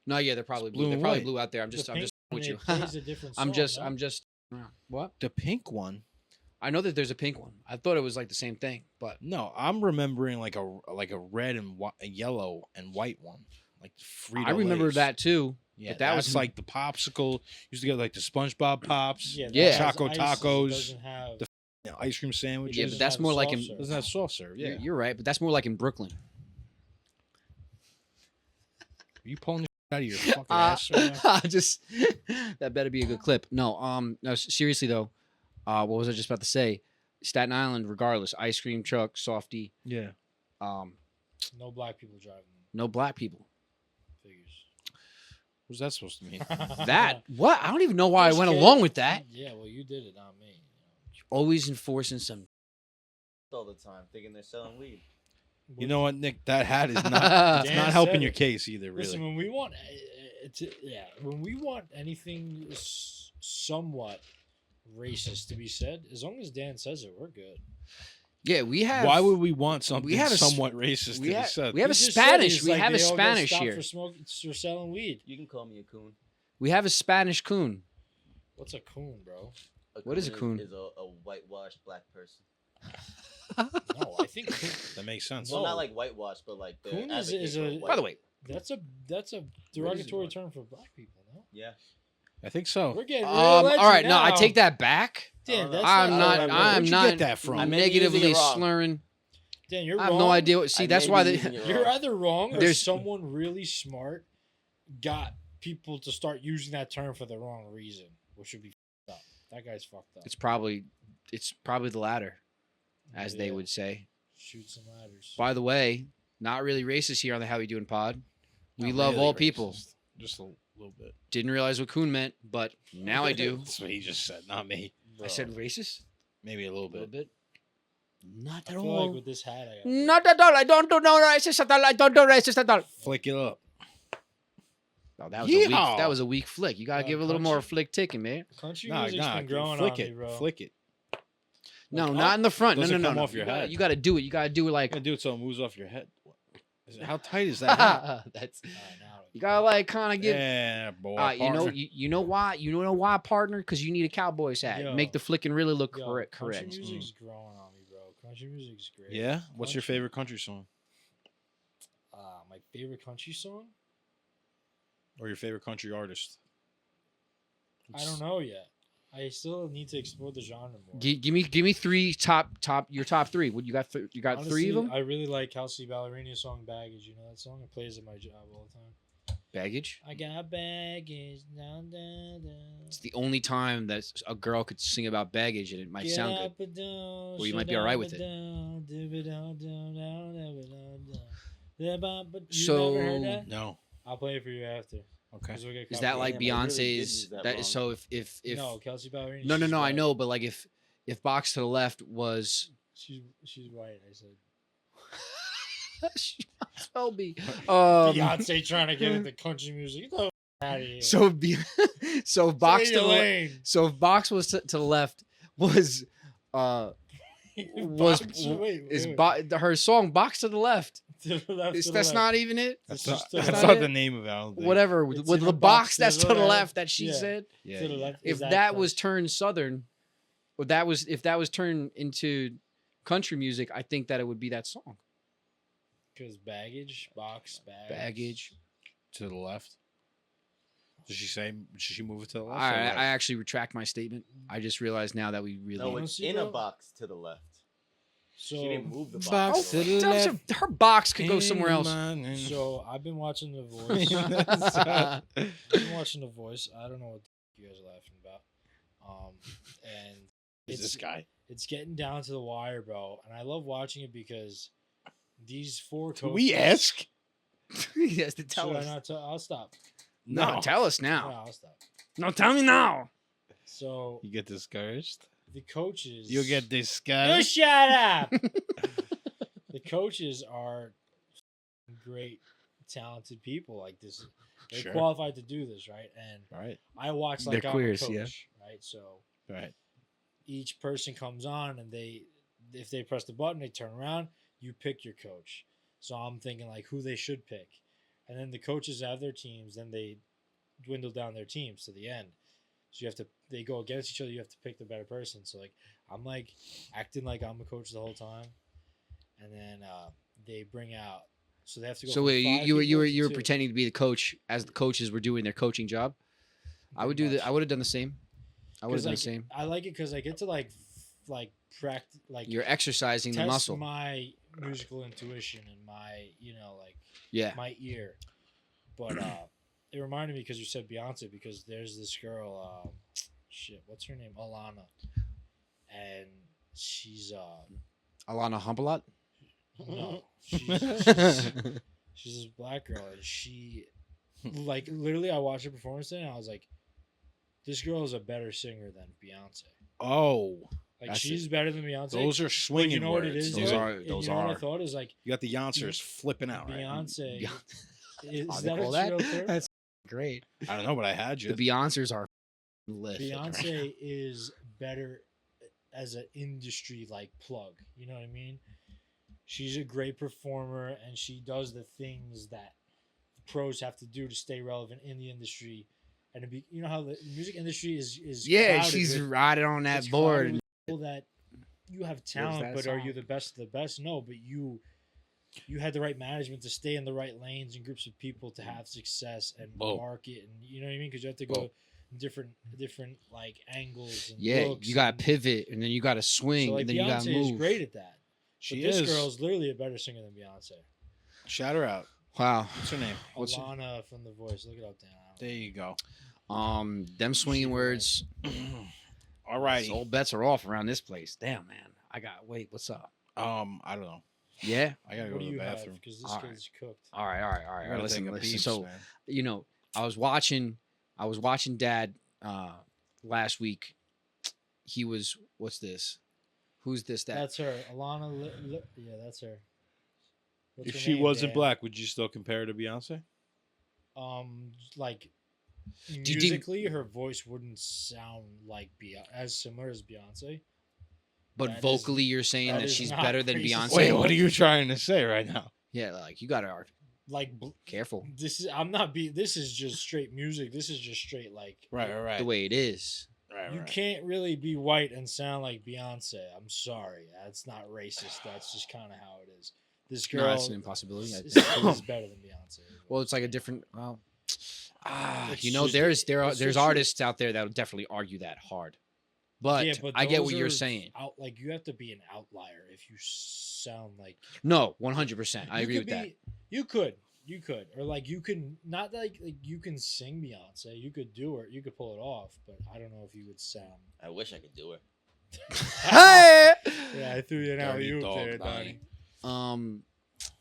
No, yeah, they're probably It's blue. blue They're and probably white. blue out there. I'm the just pink one, with it you. plays a different I'm song, just no? what? The pink one. I know that there's a pink one. I thought it was like the same thing, but No, I'm remembering like a red and a yellow and white one, like the Frito I remember Lays. that too. Yeah, but that that's was- like the popsicle. Used to get like the SpongeBob pops, Yeah, Yeah. that has Choco ice, it Tacos, doesn't have- the you know, ice cream sandwiches. Yeah, but that's have more like soft in serve. Doesn't have soft serve. Yeah, you're right, but that's more like in Brooklyn. Are you pulling the out of your fucking ass right now? Just that better be a good clip. No, seriously though, what was I just about to say? Staten Island, regardless, ice cream truck, Softee, Yeah. No black people driving them. no black people. Figures. What's that supposed to mean? That what? I don't even know why I Just went kidding. along with that. Yeah, well, you did it, not me. Always enforcing some. All the time, thinking they're selling weed. You know what, Nick? That hat is not. It's Dan not helping said your it. case either. Really. Listen, when we want, when we want anything somewhat racist to be said, as long as Dan says it, we're good. Yeah, we have. Why would we want something have a s- somewhat racist to we be have, said? we have a He just said Spanish? he's We like, have a they all get Spanish stopped here. for selling weed. You can call me a coon. We have a Spanish coon. What's a coon, bro? What is a coon? Is a whitewashed black person. No, I think coon, That makes sense. Well, No. not like whitewashed, but like the Coon is advocate for a- white- By the way, that's a derogatory term for black people. No, yeah. I think so. we're getting really all edgy right, no, I now. take that back. Dan, that's I'm not. not. how that I'm Where'd you not. get that from? I'm I may be using negatively it wrong. slurring. Dan, you're I have wrong. no idea. What, see, I that's may why be they. using it You're wrong. either wrong or There's- someone really smart got people to start using that term for the wrong reason, which would be fucked up. That guy's fucked up. It's probably the latter, as they Yeah. would say. Shoot some ladders. By the way, not really racist here on the How We Doing Pod. We Not love really all people. racist. Just a little bit. Didn't realize what coon meant, but now I do. That's what he just said, not me. Bro, I said racist Maybe a little a little bit. bit. Not I at feel all. like with this hat, I got Not at all. I don't do no racist at all. I don't do racist at all. Flick it up. Oh, that was a weak. Yeehaw! That was a weak flick. You gotta give a little more country- flick ticking, man. Country Nah, music's nah, been growing flick on it, me, bro. flick it. No, Like, not up in the front. No, no, doesn't no, come no. off your You gotta- head. You got to do it. You got to do it like. You gotta do it so it moves off your head. How tight is that? hat? That's. Alright, now You gotta like kind of give. Yeah, boy. You know, partner. you know why? You know why, partner? Because you need a Cowboys hat. Yo. Make the flicking really look Yo, correct. Country Correct. music's growing on me, bro. Country music's great. Yeah. What's your Country- favorite country song My favorite country song? or your favorite country artist? I don't know yet. I still need to explore the genre more. Give me three your top three. What you got? You got three of Honestly, them. I really like Kelsey Ballerina's song "Baggage." You know that song? It plays at my job all the time. Baggage. I got baggage. Down, down, down. It's the only time that a girl could sing about baggage and it might Get sound up good. and down, Or you sit might be all right up with and it. down, dip it down, down, down, dip it down, down. Yeah, but you So- never heard that? No. I'll play it for you after. Okay. 'Cause we'll get Is that like copyright. Damn, I really did Beyonce's? use that That wrong. is so if No, Kelsey Ballerina. no, she's I white. know, but like if Box to the Left was She's white. I said. she might as well be. Beyonce trying to get into country music. Get the out of here. So so if Box Stay to in the your le- lane. so if Box was to the left was was Wait, is wait. her song Box to the Left. To the left, Is to the that's left. not even it? That's It's not, just to that's the not left. the name of it. I don't think. Whatever It's with in the a box box that's to to the the left. left that she Yeah. said. Yeah. To the yeah. left. If is that was close. turned southern, or if that was turned into country music, I think that it would be that song. Because baggage, box, Baggage. To the left. Did she say? Should she move it to the left? I or right? actually retract my statement. I just realized now that we really. No, it's Honestly, in a bro. box to the left. So, She didn't move the box. Box to the to left. the left. her box could go somewhere else. so I've been watching The Voice. That's I've been watching The Voice. I don't know what you guys are laughing about. And Is this guy? it's getting down to the wire, bro. And I love watching it because these four Do coaches. we ask? He has to tell Should I us. not tell? I'll stop. No, tell us No, now. I'll stop. No, tell me now. So You get discouraged. the coaches. You get You discouraged. shut up. The coaches are great, talented people like this. They're Sure. qualified to do this, right? And Right. I watch They're like I'm queers, a coach, yeah. right? So Right. each person comes on and if they press the button, they turn around, you pick your coach. So I'm thinking like who they should pick. And then the coaches have their teams, then they dwindle down their teams to the end. So they go against each other, you have to pick the better person. So like I'm like acting like I'm a coach the whole time. And then they bring out so they have to go. So from wait, five you people were to two. pretending to be the coach as the coaches were doing their coaching job. I would do Pretty that. I much. would have done the same. I would have 'Cause, done like, the same. I like it because I get to like practice like You're exercising the test muscle. my musical intuition and my like Yeah. my ear. But it reminded me because you said Beyonce because there's this girl shit what's her name Alana and she's Alana Humpalot. no she's this black girl and she like literally I watched her performance today and I was like this girl is a better singer than Beyonce. Oh, Like That's she's better than Beyonce. those are But swinging you know what words. it is? Those though? are. And Those you know what I are. thought is like You got the yoncers flipping out, right? Beyonce. Yeah. Is Oh, they that call a real term? That's great. I don't know, but I had you. The Beyonces are lit. Beyonce is better as an industry like plug. You know what I mean? She's a great performer and she does the things that pros have to do to stay relevant in the industry. And to be, you know how the music industry is Yeah, crowded she's with- riding on that it's board. crowded And with people that you have talent, that but are you song? the best of the best? No, but you had the right management to stay in the right lanes and groups of people to have success and Whoa. market, and you know what I mean? Because you have to Whoa. go different like angles. And yeah, looks you got to and- pivot, and then you got to swing, So like and then you got Beyonce to is move. great at that. She But this is. girl's literally a better singer than Beyonce. Shout her out. Wow. What's her name? What's her- Alana from The Voice. Look it up, Dan. There you go. Them swinging She words. All righty. All bets are off around this place. Damn, man. Wait, what's up? I don't know. Yeah. I gotta go What to do the you have? bathroom. Because this All kid's cooked. All right. I gotta Listen. take a peeps, So, man. you know, I was watching Dad last week. He was, what's this? Who's this? That's her. Alana. Yeah, that's her. What's If her she name, wasn't Dan? black, would you still compare her to Beyonce? Like Do you think- musically, her voice wouldn't sound like as similar as Beyonce. But That is- vocally, you're saying that that is she's not better than racist. Beyonce. Wait, what are you trying to say right now? Yeah, like you gotta Like careful this is I'm not be. This is just straight music. This is just straight like Right. the way it is. You can't really be white and sound like Beyonce. I'm sorry, that's not racist. That's just kind of how it is. This girl No, that's an impossibility. I is think. better than Beyonce. Well, it's like a different. Well, It's you know, just- there's it's just- artists out there that will definitely argue that hard. But, I get those what you're are saying. like you have to be an outlier if you sound like. No, 100%. I You agree could with that. You could, or like you can not like you can sing Beyonce. You could do it. You could pull it off, but I don't know if you would sound. I wish I could do it. Hey! Yeah, I threw you an Dirty alley-oop dog, there, Donnie. Donnie.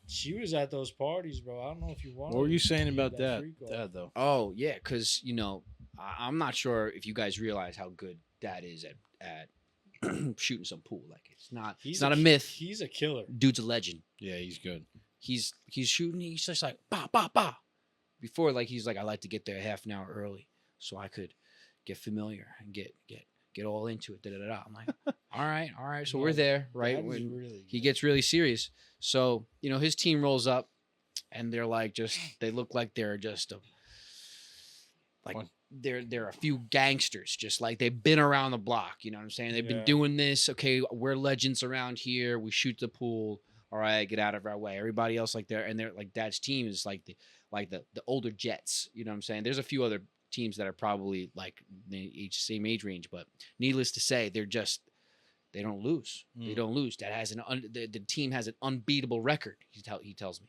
She was at those parties, bro. I don't know if you want. What were you saying about that? Dad, though. Oh yeah, because you know, I'm not sure if you guys realize how good Dad is at shooting some pool. Like it's not a myth. He's a killer. Dude's a legend. Yeah, he's good. He's shooting. He's just like ba ba ba. Before, like he's like, I like to get there a half an hour early so I could get familiar and get all into it. Da, da, da, da. I'm like, all right. So No, we're there, right? That was When really he good. gets really serious. So you know, his team rolls up, and they're like, they look like they're just like What? they're a few gangsters, just like they've been around the block. You know what I'm saying? They've been Yeah. doing this. Okay, we're legends around here. We shoot the pool. All right, get out of our way. Everybody else like they're like Dad's team is like the older Jets. You know what I'm saying? There's a few other teams that are probably like same age range, but needless to say, they don't lose. They Mm. don't lose. That has the team has an unbeatable record. He tells me.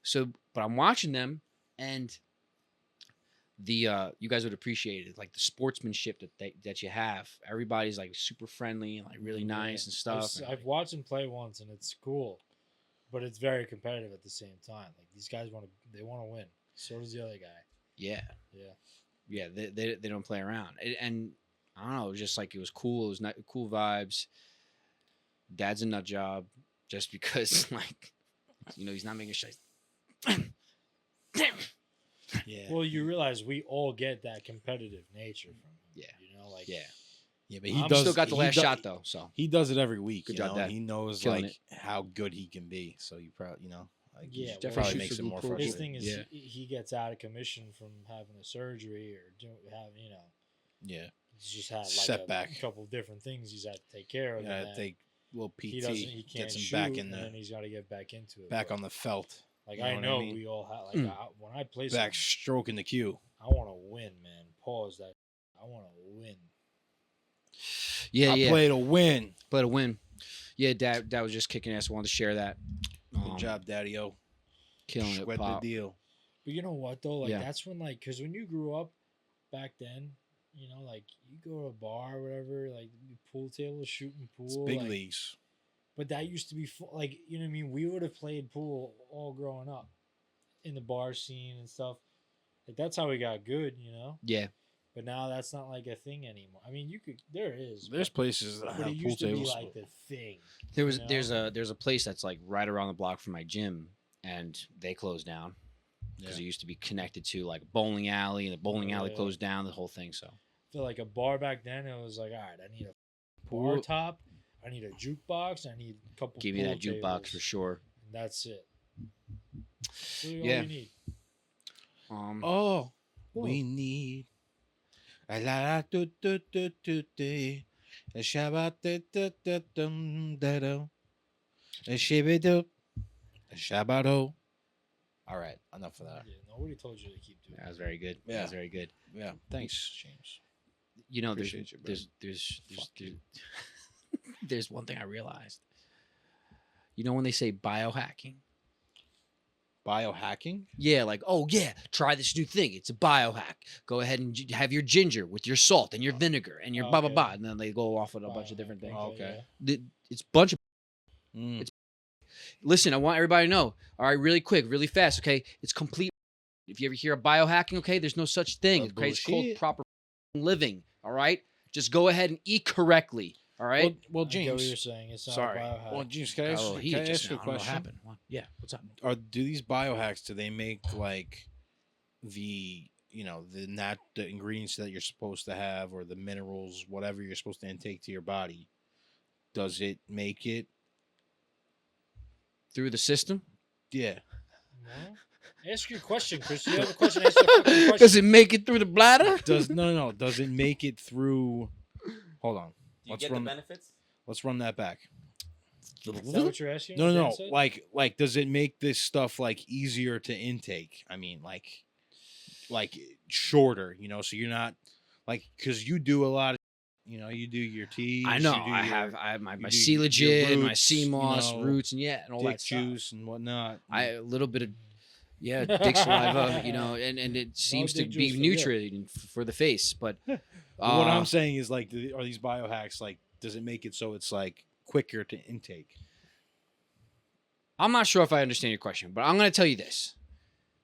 So, but I'm watching them, and you guys would appreciate it, like the sportsmanship that you have. Everybody's like super friendly and like really nice and stuff. and, I've like, watched him play once, and it's cool, but it's very competitive at the same time. Like these guys want to win. So does the other guy. yeah, Yeah. they don't play around. And I don't know. It was just like it was cool. It was not cool vibes. Dad's a nut job, just because like you know he's not making shit. Yeah. Well, you realize we all get that competitive nature from him. Yeah. You know, like Yeah, Yeah, but I'm he does. still got the he last do- shot though. So He does it every week. Good you job, know? Dad. He knows Killing like how good he can be. So you probably, like Yeah, he well, definitely probably shoots makes a it good more pool. frustrating. his thing is Yeah. he gets out of commission from having a surgery or Yeah, he's just had like Setback. a couple of different things he's had to take care of. yeah. and then Take little PT he can't gets him shoot, back in and then the he's got to get back into it. back But, on the felt, like you know I what I know mean? we all have like Mm. when I play back something, stroking the cue. I want to win, man. Pause that. I want to win. yeah, I play to win. Play to win. Yeah, Dad was just kicking ass. Wanted to share that. Good job, Daddy-O. Killing it, Sweat the Pop. deal. But you know what though? Like Yeah. that's when like because when you grew up back then, you know, like you go to a bar or whatever, like pool table, shooting pool, It's big like, leagues. But that used to be like you know what I mean. We would have played pool all growing up in the bar scene and stuff. Like that's how we got good, you know. Yeah, But now that's not like a thing anymore. I mean, there is. There's places that but have it pool used to be tables. like the thing. there's You know? a place that's like right around the block from my gym, and they closed down because Yeah. it used to be connected to like a bowling alley, and the bowling alley Yeah. closed down. The whole thing. So I feel like a bar back then. It was like, all right, I need a bar Pool- top, I need a jukebox, I need a couple. give me that pool jukebox tables, for sure. And that's it. That's really Yeah. all you need. Oh, Whoa. we need a la la do do do do do a shabba da da da dum da do a shibby do a shabba do. All right, enough of that. Yeah, nobody told you to keep doing That was very good. That Yeah. was very good. Yeah, thanks, James. You know, there's Appreciate you, bro. there's there's one thing I realized. You know when they say biohacking? Biohacking? Yeah, like, oh yeah, try this new thing. It's a biohack. Go ahead and have your ginger with your salt and your vinegar and your blah blah Okay. blah, and then they go off with a it. bunch of different things. Oh, okay. It's a bunch of. Mm. Listen, I want everybody to know. All right, really quick, really fast. Okay, it's complete. If you ever hear of biohacking, okay, there's no such thing. Okay, it's called Bullshit. proper living. All right, just go ahead and eat correctly. All right. Well, I get what you're James. saying. It's not Sorry. a biohack. Well, James, can I ask, Oh, can he I just ask you a now. I don't know what question? happened. Yeah, what's up? Do these biohacks? Do they make like the the ingredients that you're supposed to have, or the minerals, whatever you're supposed to intake to your body, does it make it? Through the system. Yeah. No? Ask your question, Chris. You have a question. Answer the fucking question. Does it make it through the bladder? Does no. Does it make it through? Hold on. Do you Let's get run. the benefits? Let's run that back. Is that what you're asking? No, Dan no. said? Like, does it make this stuff like easier to intake? I mean, like shorter. So you're not like, because you do a lot of. You do your teas. I know. You do I your have my your coelagen, my roots, sea moss roots, and all dick that stuff. juice and whatnot. A little bit of dick saliva, and it seems to dick be juice for you. nutrient for the face. But But what I'm saying is, like, are these biohacks, like, does it make it so it's like quicker to intake? I'm not sure if I understand your question, but I'm going to tell you this: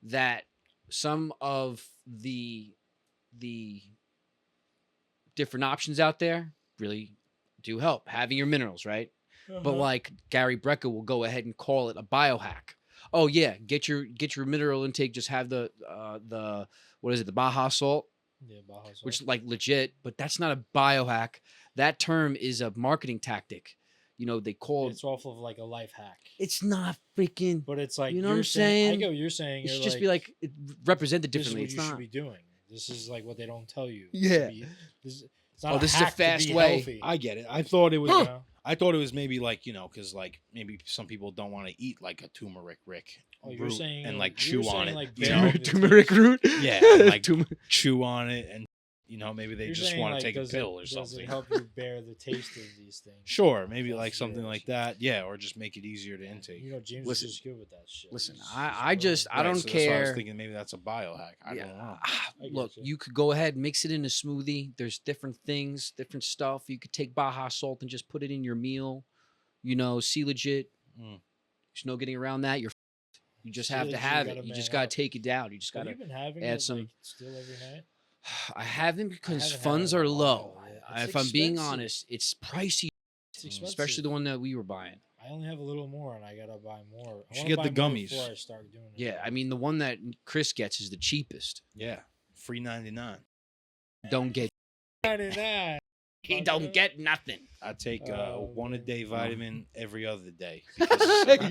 that some of the different options out there really do help having your minerals, right? But like Gary Brecka will go ahead and call it a biohack. Oh yeah, get your mineral intake. Just have the what is it? The Baja salt, Yeah, Baja salt. which like legit, but that's not a biohack. That term is a marketing tactic. They call it's off of like a life hack. it's not freaking. But it's like, You know what you're I'm saying? I saying? get what you're saying. It should You're just like, be like represented this is differently. what It's you should not. be doing. This is like what they don't tell you. Yeah. It's not This is a hack to fast be way. healthy, I get it. I thought it was. you know? I thought it was maybe like, because like maybe some people don't want to eat like a turmeric Oh, you're root saying and like you're chew on saying, it. like, you bearing know? the Turmeric taste. root. Yeah, and, like Turmeric. chew on it, and maybe they You're just saying, want like, to take a does pill or Does something. it help you bear the taste of these things? Sure, maybe That's like something weird. like that. Yeah, or just make it easier to intake. James Listen- is just good with that shit. Listen, He's I willing just to- I Right, don't so that's why I was care. thinking maybe that's a biohack. I don't know. I get Look, you. you could go ahead, mix it in a smoothie. There's different things, different stuff. You could take Baja salt and just put it in your meal. See legit. Mm. There's no getting around that. You just have to Legit, have you it. gotta You man just gotta up. take it down. You just Have gotta you been having add it some. like, still every night? I haven't because haven't had funds it in are a low. while, yeah. It's If I'm being expensive. honest, it's pricey, It's expensive. especially the one that we were buying. I only have a little more, and I gotta buy more. I should wanna get buy the more gummies. before I start doing it. Yeah, I mean the one that Chris gets is the cheapest. Yeah, free 99. Don't get. 99. He don't get nothing. I take Oh, one a man. day vitamin every other day because,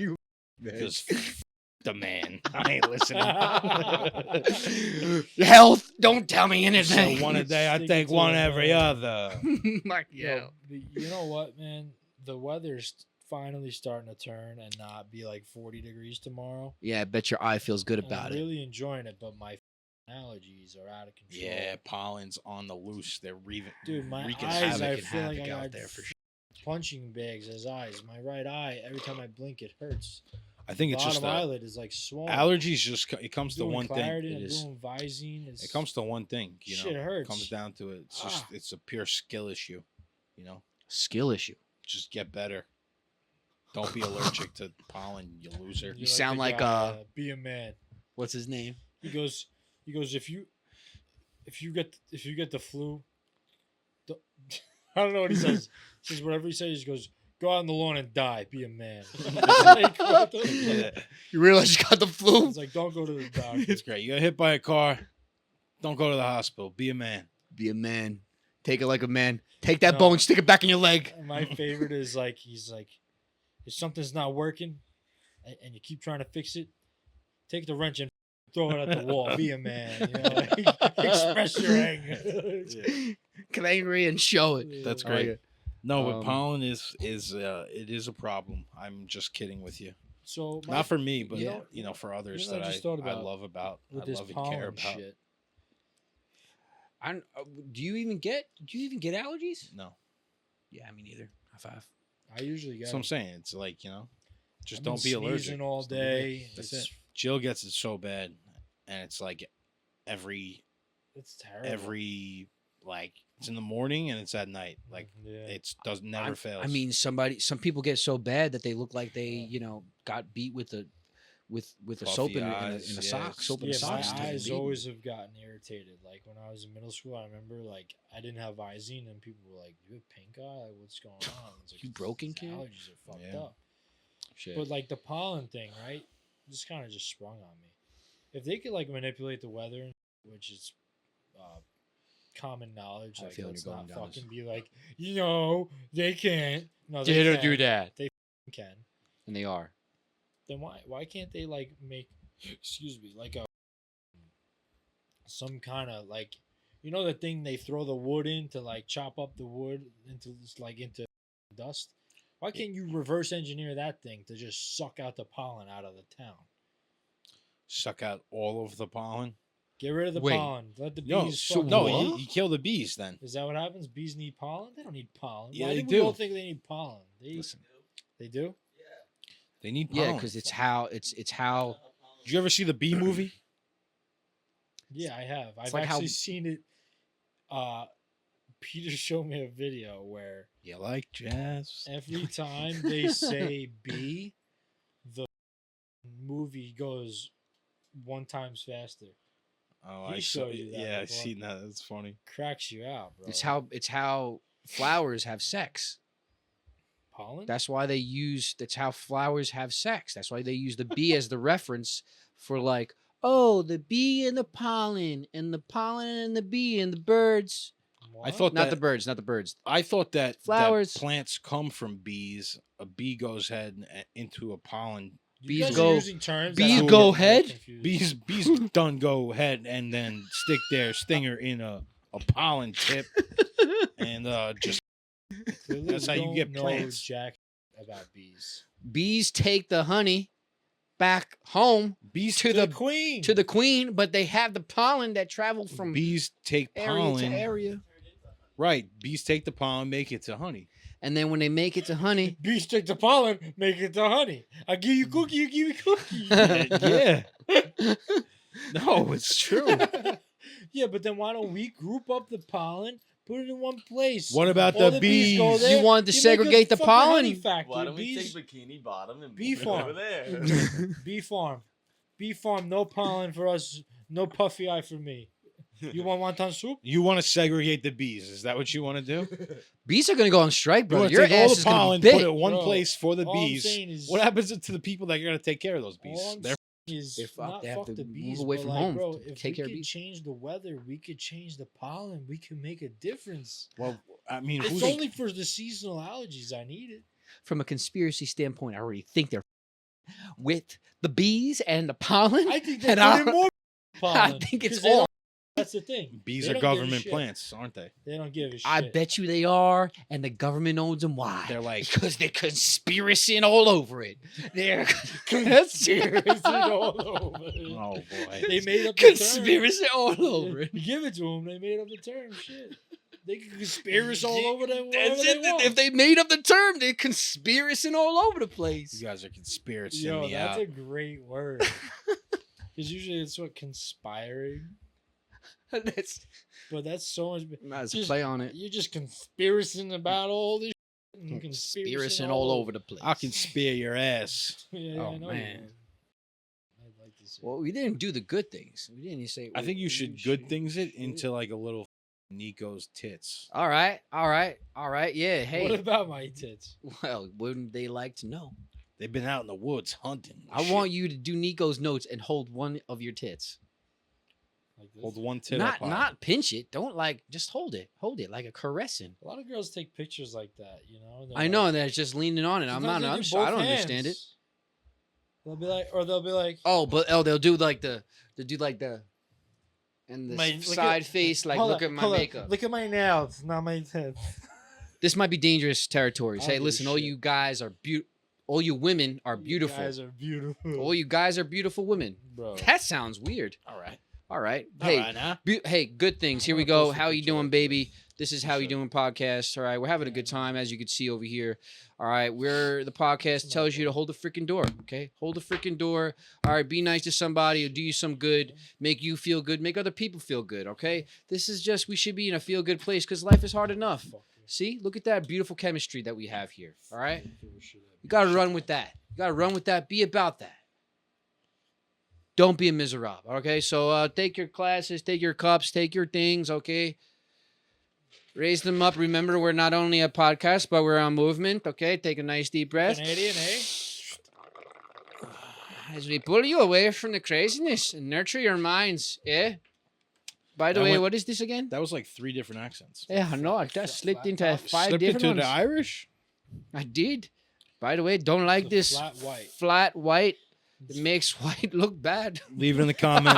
because the man. I ain't listening. Health. Don't tell me So anything. one a day, I Stick it take to one the every man. other. Yo, you know what, man? The weather's finally starting to turn and not be like 40 degrees tomorrow. Yeah, I bet your eye feels good And about I'm it. really enjoying it, but my allergies are out of control. Yeah, pollen's on the loose. They're Dude, my wreaking eyes, havoc I and feel like havoc I out got there for sure. punching bags as eyes. My right eye, every time I blink, it hurts. I think it's Bottom just eyelid is like swollen. allergies. Just it comes to doing one thing. clarity, It I'm is. doing Visine. It comes to one thing. Shit It hurts. comes down to it. It's just it's a pure skill issue. Skill issue. Just get better. Don't be allergic to pollen, you loser. You're sound the like, guy, be a man. What's his name? He goes. If you get the flu, I don't know what he says. He says whatever he says. He goes, go out on the lawn and die. Be a man. Like, what the fuck? You realize you got the flu? It's like, don't go to the doctor. It's great. You got hit by a car. Don't go to the hospital. Be a man. Be a man. Take it like a man. Take that No. bone, stick it back in your leg. My favorite is like, he's like, if something's not working and you keep trying to fix it, take the wrench and throw it at the wall. Be a man. Express your anger. Get angry and show it. That's I like great. it. No, but Um, pollen is it is a problem. I'm just kidding with you. So Not for me, but Yeah. for others you know what that I just thought I about love about. with I this love and pollen care about. shit. Do you even get allergies? No, Yeah, me neither. High five. I usually get that's what I'm it. saying. It's like just I've don't been be allergic. sneezing all Just don't be allergic. day. That's It's- it. Jill gets it so bad, and it's like every It's terrible. like it's in the morning and it's at night. Like yeah. it's does never fails. I mean, some people get so bad that they look like they, got beat with a soap in eyes, a yeah, sock. Soap in Yeah, a sock. my is eyes beaten. always have gotten irritated. Like when I was in middle school, I remember like I didn't have Visine, and people were like, "You have pink eye? Like, what's going on?" It's like, You broken, "These kid?" Allergies are fucked Yeah. up. Shit. But like the pollen thing, right? Just kind of just sprung on me. if they could like manipulate the weather, which is common knowledge, I like feel let's you're not going down this. fucking be like, they can't. No, They don't do can. that. They can. And they are. Then why can't they like make, excuse me, like a some kind of like, the thing they throw the wood in to like chop up the wood into dust? Why can't you reverse engineer that thing to just suck out the pollen out of the town? Suck out all of the pollen. Get rid of the Wait. pollen. Let the No, bees. so fucking no, what? you kill the bees then. Is that what happens? Bees need pollen? They don't need pollen. Yeah, Why they do do. we all think they need pollen? Listen. They do? They need pollen. Yeah, because it's how Did you ever see the bee movie? Yeah, I have. I've like how- actually seen it. Peter showed me a video where You like jazz? every time they say bee, the movie goes 1 times faster. Oh, He I showed saw. you that Yeah, I've before. seen that. That's funny. Cracks you out, bro. it's how flowers have sex. pollen. That's why that's how flowers have sex. That's why they use the bee as the reference for like, oh, the bee and the pollen and the bee and the birds. I thought Not that the birds, not the birds. I thought that Flowers. that plants come from bees. A bee goes ahead into a pollen. You guys bees are go- using terms that bees I'm go getting more head? confused. Bees done go ahead and then stick their stinger in a pollen tip and just Clearly that's you how you don't get know plants. jack about bees. Bees take the honey back home bees to The the queen. to the queen, but they have the pollen that travel from bees take area pollen. to area. Right, bees take the pollen, make it to honey. And then when they make it to honey, Bees take the pollen, make it to honey. I give you cookie, you give me cookie. Yeah. No, it's true. Yeah, but then why don't we group up the pollen, put it in one place? What about All the bees go bees? there, You wanted to make a segregate the fucking honey pollen? factory. Why don't we Bees, take Bikini Bottom and bee move it farm. over there? bee farm, no pollen for us, no puffy eye for me. You want wonton soup? You want to segregate the bees? Is that what you want to do? bees are gonna go on strike, You bro. want to Your take all ass the is gonna pollen, be put big. it in one Bro, place for the all I'm bees. saying is- What happens to the people that are going to take care of those bees? All I'm They're is They fuck- not they have fuck to the move bees, away but from like, home bro, to if take we care of could bees. change the weather, we could change the pollen. We could make a difference. well. I mean, It's who's only for the seasonal allergies I need it. From a conspiracy standpoint, I already think they're with the bees and the pollen. I think they And put in more pollen. think it's 'cause they all- don't- That's the thing. bees They are don't give a government shit. plants, aren't they? They don't give a shit. I bet you they are, and the government owns them. Why? They're like, because they're conspiracying all over it. They're Conspiracy all over it. oh boy. They made up the term. conspiracy all over it. You give it to them, they made up the term. Shit. They can conspiracy all over them. That's They it. want. If they made up the term, they're conspiracying all over the place. You guys are conspiracying Yo, me that's out. a great word. Because usually it's what conspiring, That's but that's so much. nice Just- play on it. You're just conspiracying about all this. Shit and Conspiracying all over the place. I can spear your ass. Yeah, Oh, I know man. you would. I'd like to see. Well, we didn't do the good things. We didn't even say. I think you we should should- good things it into like a little Nico's tits. All right, all right, all right. Yeah. Hey. What about my tits? Well, wouldn't they like to know? They've been out in the woods hunting. I want you to do Nico's notes and hold one of your tits. Like this? hold one tit Not up high. not pinch it. Don't like just hold it. Hold it like a caressing. A lot of girls take pictures like that, you know. and they're I like- know that it's just leaning on it. I'm Sometimes not. they I'm do sorry. I both don't understand it. hands. They'll be like, or they'll be like, Oh, but they'll do like the and the My- look side at- face like hold look up, at my hold up. makeup. Look at my nails, not my tits. This might be dangerous territory. I Say, don't give a listen, all shit. you guys are beautiful. All you women are beautiful. You guys are beautiful. All you guys are beautiful women. bro. That sounds weird. All right. All right. All Hey, right, huh? hey, good things. Here I'm we gonna go. post a How you picture doing, of baby? This is How You Sure. Doing podcast. All right, we're having a good time, as you can see over here. All right, we're the podcast tells you to hold the freaking door. Okay, hold the freaking door. All right, be nice to somebody, or do you some good, make you feel good, make other people feel good. Okay, this is just we should be in a feel good place because life is hard enough. Fuck you. See, look at that beautiful chemistry that we have here. All right, Give a shit you gotta run with that. You gotta run with that. Be about that. Don't be a miserable. Okay, so take your classes, take your cups, take your things. Okay. Raise them up. Remember, we're not only a podcast, but we're a movement. Okay, take a nice deep breath. Canadian, eh? as we pull you away from the craziness and nurture your minds, eh? By the That way, went- what is this again? That was like 3 different accents. Yeah, I know. I just slipped into flat- 5 Slipped different into ones. the Irish. I did. By the way, don't like The this flat white. Flat white. It makes white look bad. Leave it in the comment.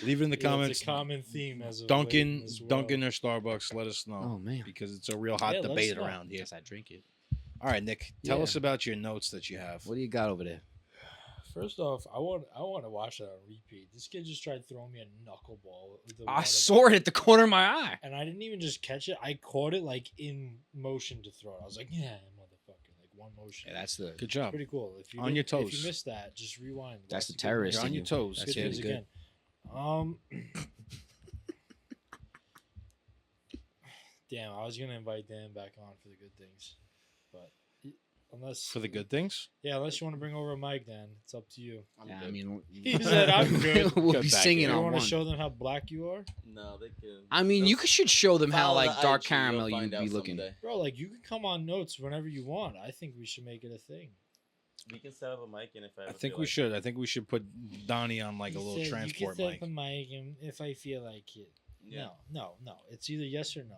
Leave it in the comments. It's a common theme as of late Dunkin', as well. Dunkin' or Starbucks. Let us know. Oh man, Because it's a real hot Yeah, let us debate know. around here. yes, I drink it. All right, Nick, tell Yeah. us about your notes that you have. What do you got over there? First off, I want to watch that on repeat. This kid just tried throwing me a knuckleball. With the I water saw it at the corner of my eye. and I didn't even just catch it. I caught it like in motion to throw it. I was like, yeah, motherfucker, like one motion. Yeah, that's the. Good job. pretty cool. If you On your If toes. you missed that, just rewind. That's the Watch good terrorist You're on in your you. toes, That's Good kid. things good. again. Damn, I was gonna invite Dan back on for the good things, but unless For the good things? unless you want to bring over a mic, Dan, it's up to you. Yeah, I mean, He said, "I'm good." we'll Get be back singing here. You on want one. to show them how black you are, No, they can. I mean, you should show them how Follow like the dark IG, you'll caramel find you'd out be looking. someday. bro? Like you can come on notes whenever you want. I think we should make it a thing. We can set up a mic, and if I, I ever think feel we like should. I think we should put Donnie on like a He little said, transport you can mic. set up a mic and if I feel like it. Yeah. No. It's either yes or no.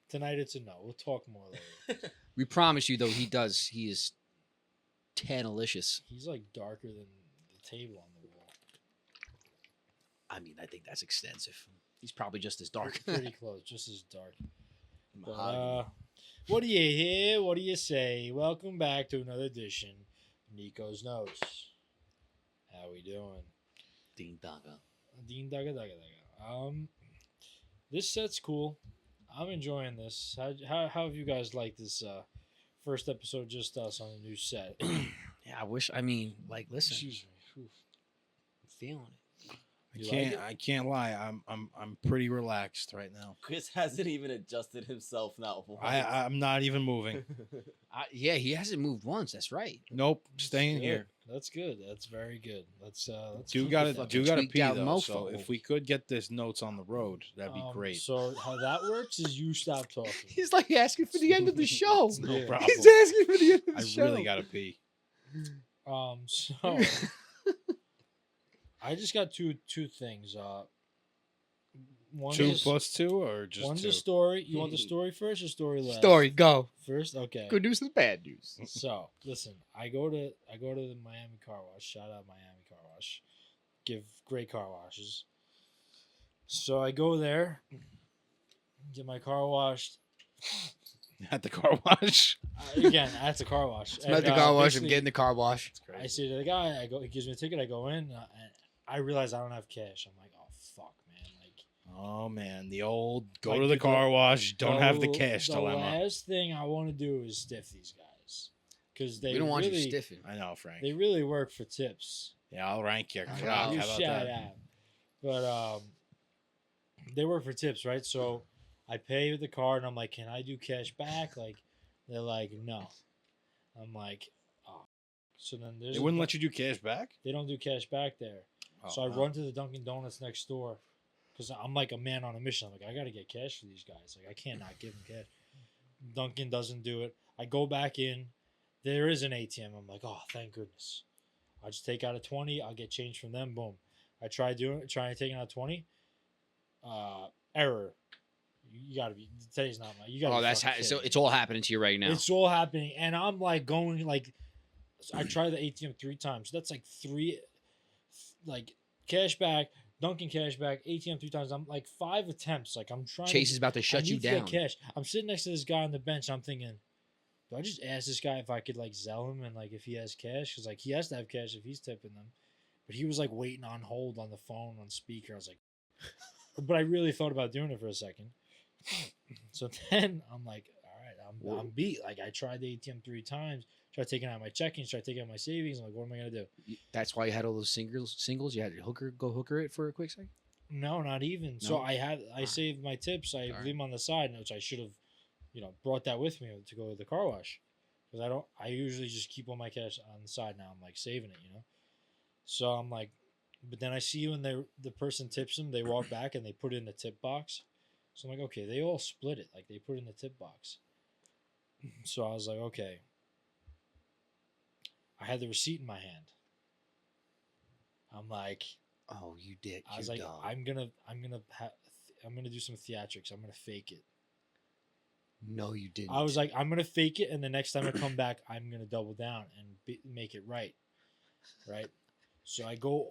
Tonight it's a no. We'll talk more later. We promise you, though, he does. He is tanalicious. He's like darker than the table on the wall. I mean, I think that's extensive. He's probably just as dark. Pretty close, just as dark. But, Mahogany. what do you hear? What do you say? Welcome back to another edition of Nico's Notes. How we doing? Ding donga. Dean Dugga Dugga Dugga. This set's cool. I'm enjoying this. How have you guys liked this first episode, just us on a new set? Yeah, I wish. I mean, like, listen, Excuse me. Oof. I'm feeling it. You like it? I can't lie. I'm pretty relaxed right now. Chris hasn't even adjusted himself now. I'm not even moving. Yeah, he hasn't moved once. That's right. Nope, staying Good. here. That's good. That's very good. Let's Do keep gotta it that do way. gotta tweaked pee out though. So mofo. if we could get this notes on the road, that'd be great. So how that works is you stop talking. He's like asking for the end of the show. It's no Yeah. problem. He's asking for the end of the I show. really gotta pee. So I just got two things. One Two is, plus two or just one's two? a story. You want the story first or story last? Story, go. First, okay. Good news and bad news. So listen, I go to the Miami car wash. Shout out Miami car wash. Give great car washes. So I go there, get my car washed. At the car wash. Again, at the car wash. I'm at the car wash. I'm getting the car wash. I say to the guy, he gives me a ticket. I go in, and I realize I don't have cash. I'm like, oh fuck, man. Like, Oh man, the old go Like to the the- car wash, don't have the the- cash The dilemma. last thing I want to do is stiff these guys because they We don't want really, you stiffing. I know, Frank. they really work for tips. Yeah, I'll rank your You clock. You How about shout that? out. But they work for tips, right? So I pay with the card, and I'm like, "Can I do cash back?" Like, they're like, "No." I'm like, "Oh." So then there's They wouldn't let you do cash back. They don't do cash back there. So I run to the Dunkin' Donuts next door because I'm like a man on a mission. I'm like, I gotta get cash for these guys. Like, I can't not give them cash. Dunkin' doesn't do it. I go back in. There is an ATM. I'm like, oh, thank goodness. I just take out a 20. I'll get change from them. Boom. I try taking out 20. Error. You gotta be. Today's not my. You gotta. Oh, be that's fucking so. kidding It's me. all happening to you right now. It's all happening, and I'm like going like. I tried the ATM 3 times. That's like 3, like cash back, Dunkin' cash back, ATM 3 times. I'm like 5 attempts. Like I'm trying. Chase is about to I shut you need to get down. cash. I'm sitting next to this guy on the bench. I'm thinking, do I just ask this guy if I could like sell him and like if he has cash? Because like he has to have cash if he's tipping them. But he was like waiting on hold on the phone on speaker. I was like, but I really thought about doing it for a second. So then I'm like, all right, I'm beat. Like I tried the ATM 3 times. Tried taking out my checkings. Tried taking out my savings. I'm like, what am I gonna do? That's why you had all those singles. You had to hooker it for a quick second. No, not even. So No? I saved my tips. I Alright. leave them on the side, which I should have, brought that with me to go to the car wash. Because I usually just keep all my cash on the side now. I'm like saving it, So I'm like, but then I see when the person tips them, they walk back and they put it in the tip box. So I'm like, okay, they all split it. Like they put it in the tip box. So I was like, okay. I had the receipt in my hand. I'm like, Oh, you did. I was like, I'm gonna do some theatrics. I'm gonna fake it. No, you didn't. I was like, I'm gonna fake it, and the next time I come back, I'm gonna double down and make it right. So I go,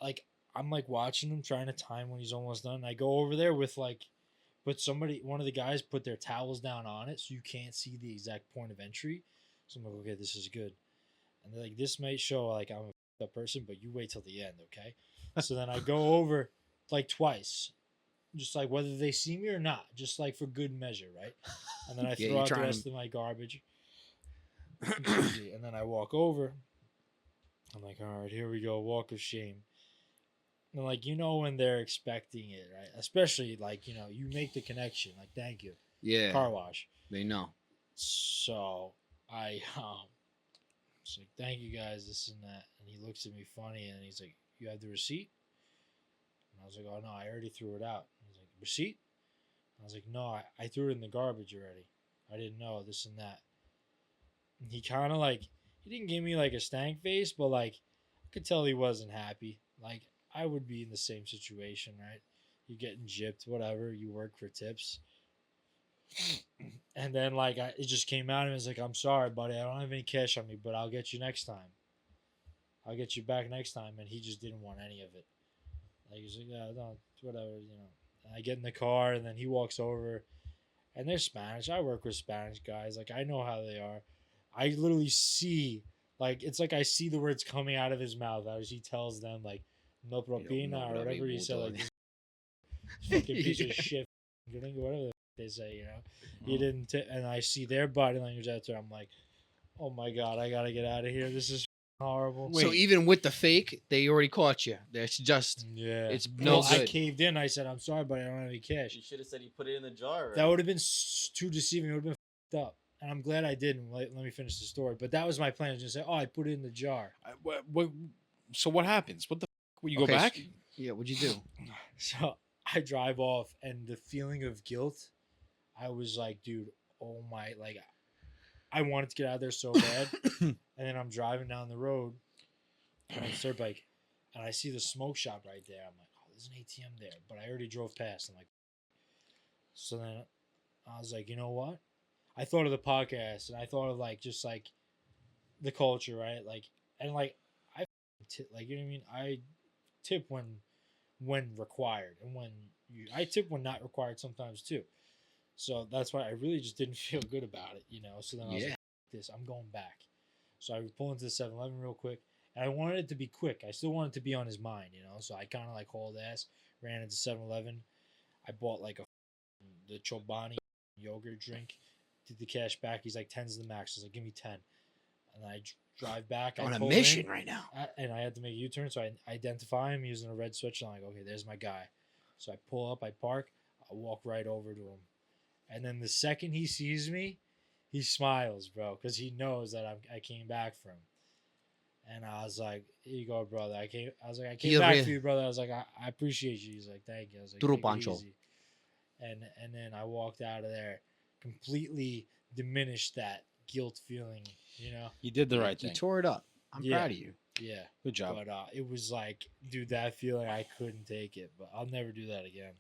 like, I'm like watching him, trying to time when he's almost done. I go over there with like, one of the guys put their towels down on it, so you can't see the exact point of entry. So I'm like, okay, this is good. And they're like, this might show like I'm a f***ed up person, but you wait till the end, okay? So then I go over like twice, just like whether they see me or not, just like for good measure, right? And then I Yeah, throw you're out the trying rest to- of my garbage. And then I walk over. I'm like, all right, here we go, walk of shame. And like, when they're expecting it, right? Especially like, you make the connection, like, thank you, Yeah, car wash. they know. So I was like, thank you guys, this and that. And he looks at me funny and he's like, you have the receipt? And I was like, oh no, I already threw it out. He's like, receipt? And I was like, no, I threw it in the garbage already. I didn't know this and that. And he kind of like, he didn't give me like a stank face, but like I could tell he wasn't happy. Like I would be in the same situation, right? You're getting gypped, whatever. You work for tips. And then like it just came out and it was like, I'm sorry, buddy, I don't have any cash on me, but I'll get you next time. I'll get you back next time. And he just didn't want any of it. Like he's like, yeah, no, whatever, And I get in the car and then he walks over, and they're Spanish. I work with Spanish guys. Like I know how they are. I literally see, like, it's like I see the words coming out of his mouth as he tells them like no propina or whatever he said, like this fucking piece of shit, whatever they say, He didn't, and I see their body language after. I'm like, oh my god, I gotta get out of here. This is horrible. So even with the fake, they already caught you. It's just, it's no Well, I good. caved in. I said, I'm sorry, but I don't have any cash. You should have said you put it in the jar. Right? That would have been too deceiving. It would have been f***ed up. And I'm glad I didn't. Let me finish the story. But that was my plan. I was just say, oh, I put it in the jar. So what happens? What the f- will you go Okay, back? so- yeah, what'd you do? So I drive off, and the feeling of guilt, I was like, dude, oh my, like, I wanted to get out of there so bad. And then I'm driving down the road, and I start like, and I see the smoke shop right there. I'm like, oh, there's an ATM there. But I already drove past. I'm like, so then I was like, you know what? I thought of the podcast, and I thought of like just like the culture, right? Like, and like I like, you know what I mean? I tip when required, and I tip when not required sometimes too. So that's why I really just didn't feel good about it, So then I was like, this, I'm going back. So I pull into the 7-Eleven real quick, and I wanted it to be quick. I still wanted to be on his mind, So I kind of like hauled ass, ran into 7-Eleven. I bought like the Chobani yogurt drink. Did the cash back. He's like, 10's the max. I was like, give me 10. And I drive back. On I a pull mission in, right now. and I had to make a U-turn, so I identify him using a red switch. And I'm like, okay, there's my guy. So I pull up, I park, I walk right over to him. And then the second he sees me, he smiles, bro, because he knows that I came back for him. And I was like, here you go, brother. I came back for you, brother. I was like, I appreciate you. He's like, thank you. I was like, take it easy. And then I walked out of there, completely diminished that guilt feeling, You did the right You thing. tore it up. I'm Yeah. proud of you. Yeah. Good job. But it was like, dude, that feeling, I couldn't take it. But I'll never do that again.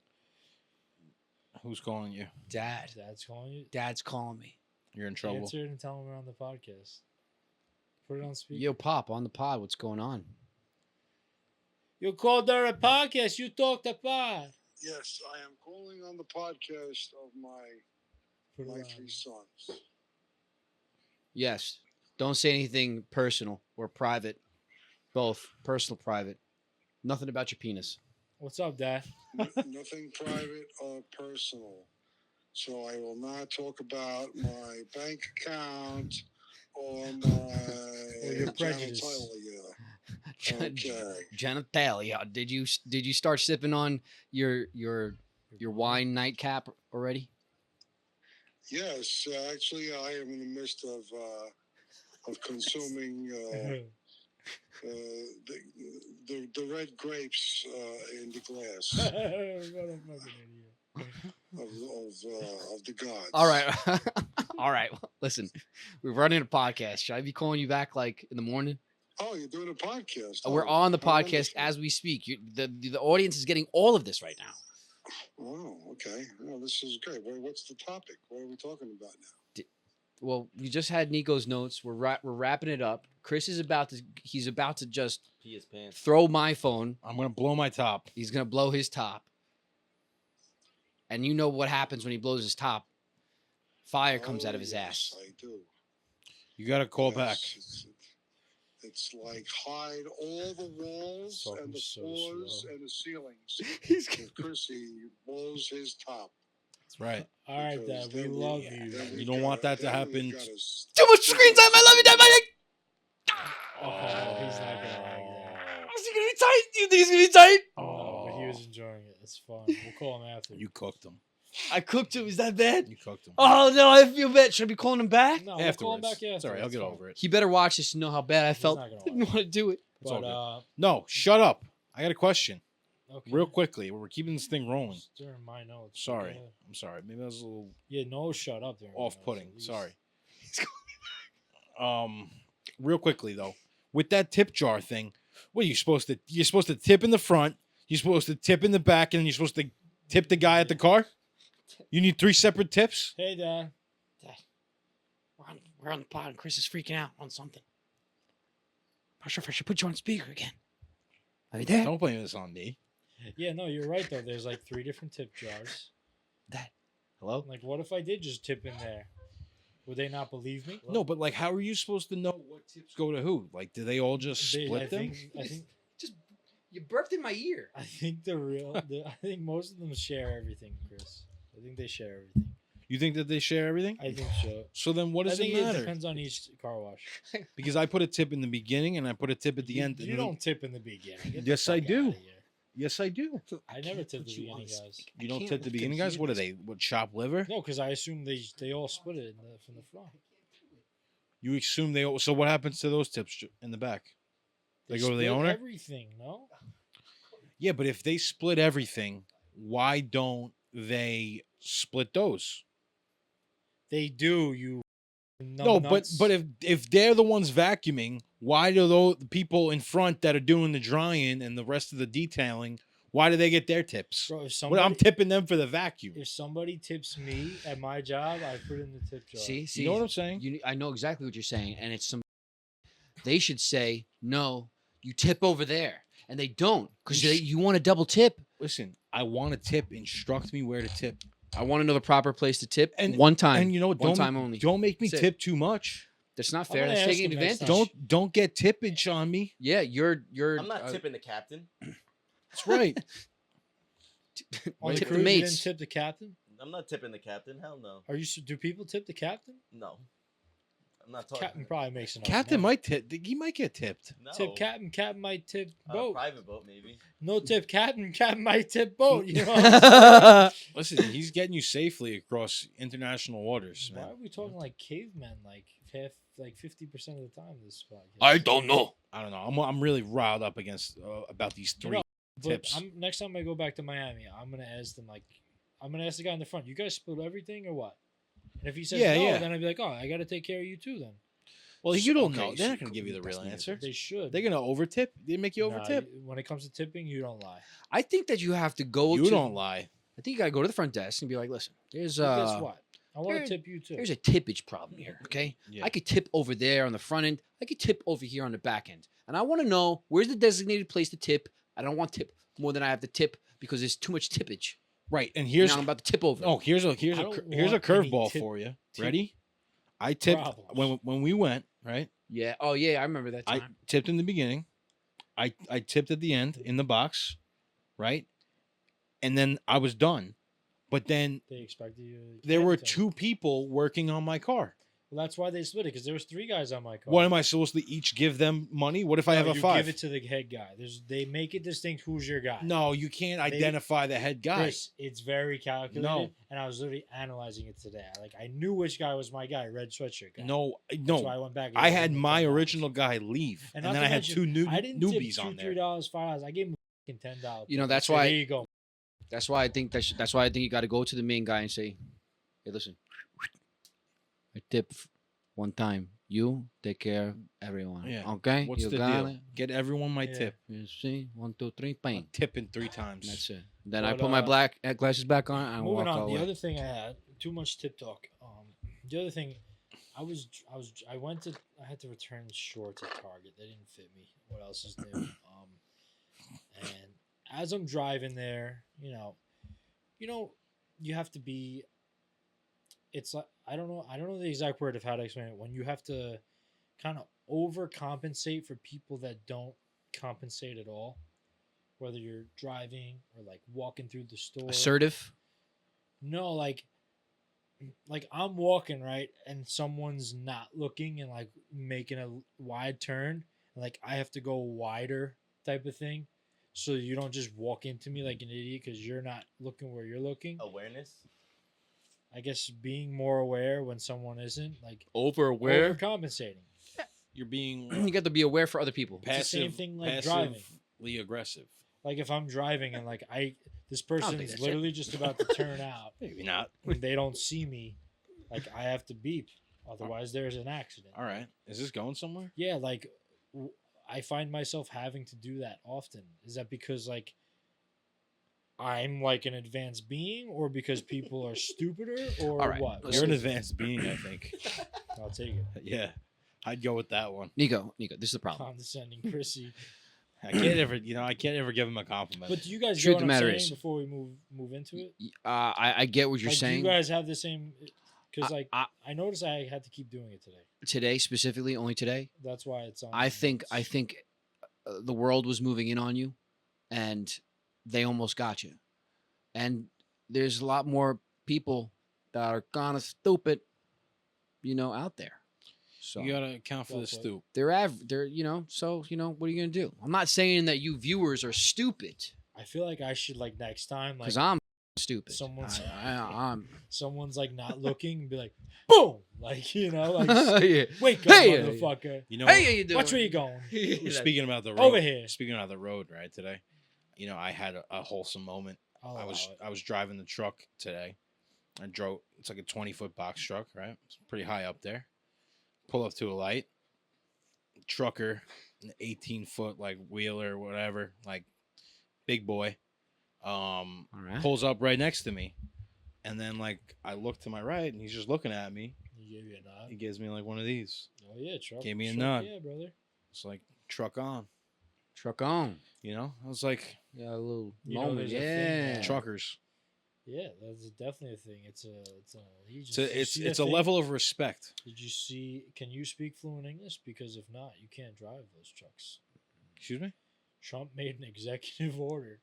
Who's calling you? Dad. Dad's calling you? Dad's calling me. You're in trouble. Answer it and tell him we're on the podcast. Put it on speaker. Yo, Pop, on the pod, what's going on? You called her a podcast. You talked a pod. Yes, I am calling on the podcast of Put my it three on. sons. Yes. Don't say anything personal or private. Both. Personal, private. Nothing about your penis. What's up, Dad? Nothing private or personal. So I will not talk about my bank account or my your prejudice. genitalia. Okay. Genitalia. Did you start sipping on your wine nightcap already? Yes, actually, I am in the midst of consuming the red grapes in the glass What a fucking idiot. of the gods. All right. All right. Well, listen, we're running a podcast. Should I be calling you back like in the morning? Oh, you're doing a podcast. We're Oh, on the how podcast wonderful. as we speak. The audience is getting all of this right now. Wow. Okay. Well, this is great. What's the topic? What are we talking about now? Well, we just had Nico's notes. We're wrapping it up. Chris is about to just Pee his pants. throw my phone. I'm gonna blow my top. He's gonna blow his top. And you know what happens when he blows his top? Fire comes out of his ass. I do. You gotta call back. It's like hide all the walls Talking and the so floors slow. and the ceilings. He's And Chrissy blows his top. That's right. All right, because Dad. We then love yeah, you. then You we don't want that to then happen. we gotta too much screen time. I love you, Dad. Oh, he's not gonna like that. Is he gonna be tight? Do you think he's gonna be tight? No, but he was enjoying it. It's fun. We'll call him after. You cooked him. I cooked him. Is that bad? You cooked him. Oh no, I feel bad. Should I be calling him back? No, we'll call him Afterwards. back after. It's all right. I'll get over it. He better watch this to know how bad I felt. not gonna Didn't watch want to do it. It's all But good. No, shut up. I got a question. okay. Real quickly. We're keeping this thing rolling. It's during my notes. Sorry. Okay. I'm sorry. Maybe that was a little Yeah, no, shut up. During my notes, off-putting. at least. Sorry. Real quickly though, with that tip jar thing, what are you supposed to? You're supposed to tip in the front. You're supposed to tip in the back, and then you're supposed to tip the guy at the car. You need 3 separate tips. Hey, Dad. We're on the pod and Chris is freaking out on something. Not sure if I should put you on speaker again. Are you there? Don't blame this on me. Yeah, no, you're right though. There's like 3 different tip jars. Hello? Like, what if I did just tip in there? Would they not believe me? No, but like, how are you supposed to know what tips go to who? Like, do they all just They- split them? I think Just you burped in my ear. I think I think most of them share everything, Chris. I think they share everything. You think that they share everything? I think so. So then, what I does think it matter? depends on each car wash. Because I put a tip in the beginning and I put a tip at the You- end. You don't tip in the beginning. Get the Yes, I fuck do. outta here. Yes, I do. I never tip Put the you on beginning, the guys. speaker. You I don't can't tip the fucking beginning guys. hear What are this. they? What, chop liver? No, because I assume they all split it from the front. You assume they. So what happens to those tips in the back? They go to the split owner? Everything, no. Yeah, but if they split everything, why don't they split those? They do. You. No, but if they're the ones vacuuming, why do the people in front that are doing the drying and the rest of the detailing? Why do they get their tips? Bro, if Well, somebody, I'm tipping them for the vacuum. if somebody tips me at my job, I put it in the tip jar. See, You know what I'm saying? I know exactly what you're saying, and it's some. They should say no. You tip over there, and they don't because you want to double tip. Listen, I want to tip. Instruct me where to tip. I want to know the proper place to tip. And- one time, And you know what? one Don't, time only. Don't make me That's it. tip too much. That's not I'm fair. gonna That's ask taking him next advantage. time. Don't get tippage on me. Yeah, you're. I'm not tipping the captain. That's right. On the tip cruise, the you didn't mates. tip the captain. I'm not tipping the captain. Hell no. Are you? Do people tip the captain? No. I'm not talking. Captain probably makes enough. Captain money. might tip. He might get tipped. No. Tip captain. Captain might tip On a boat. private boat, maybe. No tip captain. Captain might tip boat. You know. What I'm saying? Listen, he's getting you safely across international waters, Why man. are we talking like cavemen? Like 50% of the time. This podcast. I don't know. I don't know. I'm really riled up against about these You 3 know, But tips. next time I go back to Miami, I'm gonna ask them I'm gonna ask the guy in the front. You guys split everything or what? And if he says Yeah, no, yeah. then I'd be like, oh, I got to take care of you too. Then Well, you don't Okay, know. so They're not going to give you the real that's neither. answer. they should. They're going to over tip. They make you over Nah, tip. when it comes to tipping, you don't lie. I think that you have to go. You to, don't lie. I think you gotta go to the front desk and be like, listen, there's But guess what? I want here- to tip you too. There's a tippage problem here. Okay, Yeah. I could tip over there on the front end. I could tip over here on the back end, and I want to know where's the designated place to tip. I don't want tip more than I have to tip because there's too much tippage. Right. And Now here's I'm about to tip over. here's a I don't here's a want any curveball tip- for you. tip Ready? I tipped problems. when we went, right? Yeah. Oh yeah, I remember that I time. tipped in the beginning. I tipped at the end in the box, right? And then I was done. But then They expected you. there were to. 2 people working on my car. Well, that's why they split it because there was 3 guys on my car. What am I supposed to each give them money? What if I have a you 5? give it to the head guy. They make it distinct who's your guy. No, you can't identify the head guy. Chris, it's very calculated. No. And I was literally analyzing it today. I knew which guy was my guy, red sweatshirt guy. No, That's no. why I went back. and I gave had him the my $10. original guy leave, and not then to I had mention, 2 new I didn't newbies tip on there. $3, $5. I gave him $10. You know, that's I said, why- Here you go. That's why I think you got to go to the main guy and say, "Hey, listen, tip one time. You take care of everyone. Yeah. Okay. What's you the got deal? it? Get everyone my Yeah. tip. You see, 1, 2, 3, I'm bang. tipping 3 times. That's it. Then I But, put my black glasses back on and moving walk on. away. The other thing I had too much tip talk. The other thing, I went to I had to return shorts at Target. They didn't fit me. What else is new? And as I'm driving there, you have to be. It's like I don't know the exact word of how to explain it. When you have to kind of overcompensate for people that don't compensate at all, whether you're driving or like walking through the store. Assertive. No, like I'm walking right, and someone's not looking and like making a wide turn, and like I have to go wider type of thing, so you don't just walk into me like an idiot because you're not looking where you're looking. Awareness. I guess being more aware when someone isn't like Aware. overcompensating. You're being You got to be aware for other people. the same thing like passively aggressive. Like if I'm driving and like this think person's that's literally just about to turn out, Maybe not. and they don't see me, like I have to beep, otherwise there's an accident. All right. Is this going somewhere? Yeah, like I find myself having to do that often. Is that because like I'm like an advanced being, or because people are stupider, or All right, what? let's You're an What is it? advanced being, I think. I'll take it. Yeah. I'd go with that one. Nico, this is the problem. Condescending, Chrissy. I can't ever give him a compliment. But do you guys Truth get of what the I'm matter saying is- before we move into it? I get what you're Like, saying. do you guys have the same? Because like I- I noticed I had to keep doing it today. Today, specifically, only today. That's why it's on. I my think notes. the world was moving in on you, and they almost got you. And there's a lot more people that are kind of stupid, out there. So you gotta account for Well the put. stoop. they're so what are you gonna do? I'm not saying that you viewers are stupid, I feel like I should like next time like because I'm stupid. someone's I'm someone's like not looking, be like boom, like like yeah. wake up, Hey, motherfucker. You know, Hey, how you doing? Watch where you going. speaking about the road, Over here. Speaking about the road, right today, I had a wholesome moment. I'll I allow it. was driving the truck today. I drove. It's like a 20-foot box truck, right? It's pretty high up there. Pull up to a light. Trucker, an 18-foot like wheeler, whatever, like big boy. All right. Pulls up right next to me, and then like I look to my right, and he's just looking at me. He gave you a nod. He gives me like one of these. Oh yeah, truck. Gave me a truck, nod. Yeah, brother. It's like truck on. Truck on. I was like Yeah, a little You know, moment. there's a thing Yeah. now. truckers. Yeah, that's definitely a thing. It's a allegiance. So Did you it's see it's that a thing? level of respect. Did you see? Can you speak fluent English? Because if not, you can't drive those trucks. Excuse me. Trump made an executive order,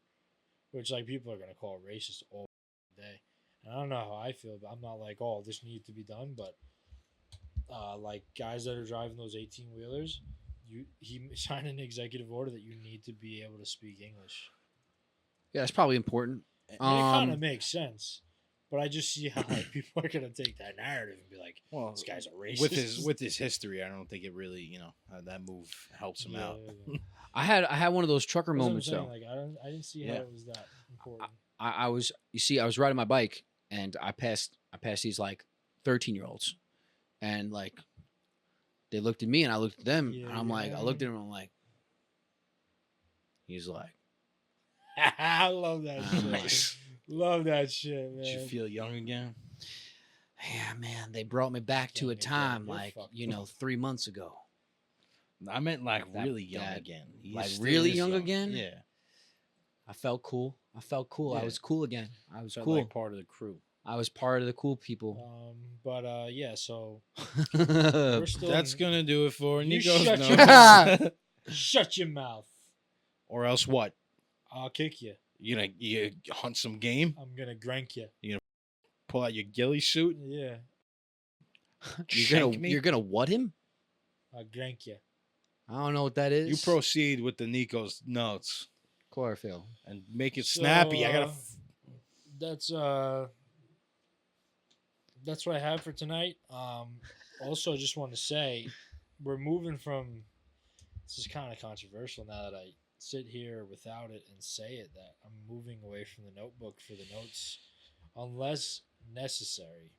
which like people are gonna call racist all day. And I don't know how I feel, but I'm not like, oh, this needs to be done. But like guys that are driving those 18-wheelers, he signed an executive order that you need to be able to speak English. Yeah, that's probably important. And it kind of Um, makes sense, but I just see how like people are gonna take that narrative and be like, Well, "This guy's a racist." with his history, I don't think it really that move helps him out. Yeah. I had one of those trucker That's what I'm moments saying, though. like I didn't see Yeah. how it was that important. I was I was riding my bike and I passed these like 13-year-olds, and like they looked at me and I looked at them Yeah, and I'm like, yeah. I looked at him and I'm like, he's like, I love that shit. Nice. Love that shit, man. Did you feel young again? yeah, man, they brought me back to Young a again, time you're like fucked. 3 months ago. I meant like That- really young that- again. He like still really is young again? Yeah. I felt cool. I Yeah. was cool again. I was Felt cool. like part of the crew. I was part of the cool people. But yeah, so we're still. That's gonna do it for You Nico's shut notes. your mouth. Shut your mouth. Or else what? I'll kick you. You hunt some game? I'm gonna grank you. Pull out your ghillie suit? Yeah, Shank me? You're gonna what him? I'll grank you. I don't know what that is. You proceed with the Nico's notes chlorophyll. and make it snappy. I gotta. That's what I have for tonight. Also, I just want to say we're moving from. This is kind of controversial now that I sit here without it and say it. That I'm moving away from the notebook for the notes, unless necessary.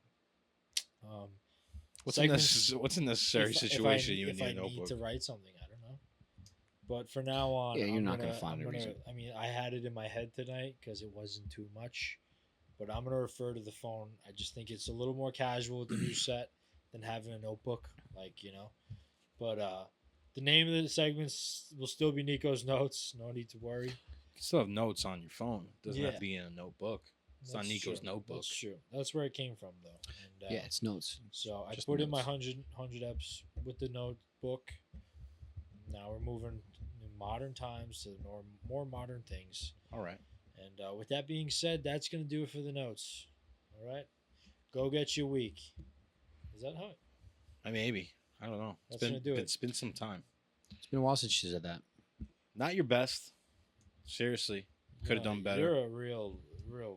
What's a necessary situation you if need I a notebook? need to write something, I don't know. But for now on, Yeah, you're I'm not gonna, gonna find I'm a gonna, reason. I mean, I had it in my head tonight because it wasn't too much. But I'm gonna refer to the phone. I just think it's a little more casual with the new set than having a notebook, like But the name of the segments will still be Nico's notes. No need to worry. You can still have notes on your phone. It doesn't have Yeah. to be in a notebook. It's not That's Nico's true. notebook. That's true. That's where it came from, though. And, Yeah, it's notes. So I Just put in my notes. 100 eps with the notebook. Now we're moving in modern times to more modern things. All right. And with that being said, that's going to do it for the notes. All right? Go get your week. Is that how? Maybe. I don't know. That's gonna do it. It's been some time. It's been a while since she said that. Not your best. Seriously. Could have done better. You're a real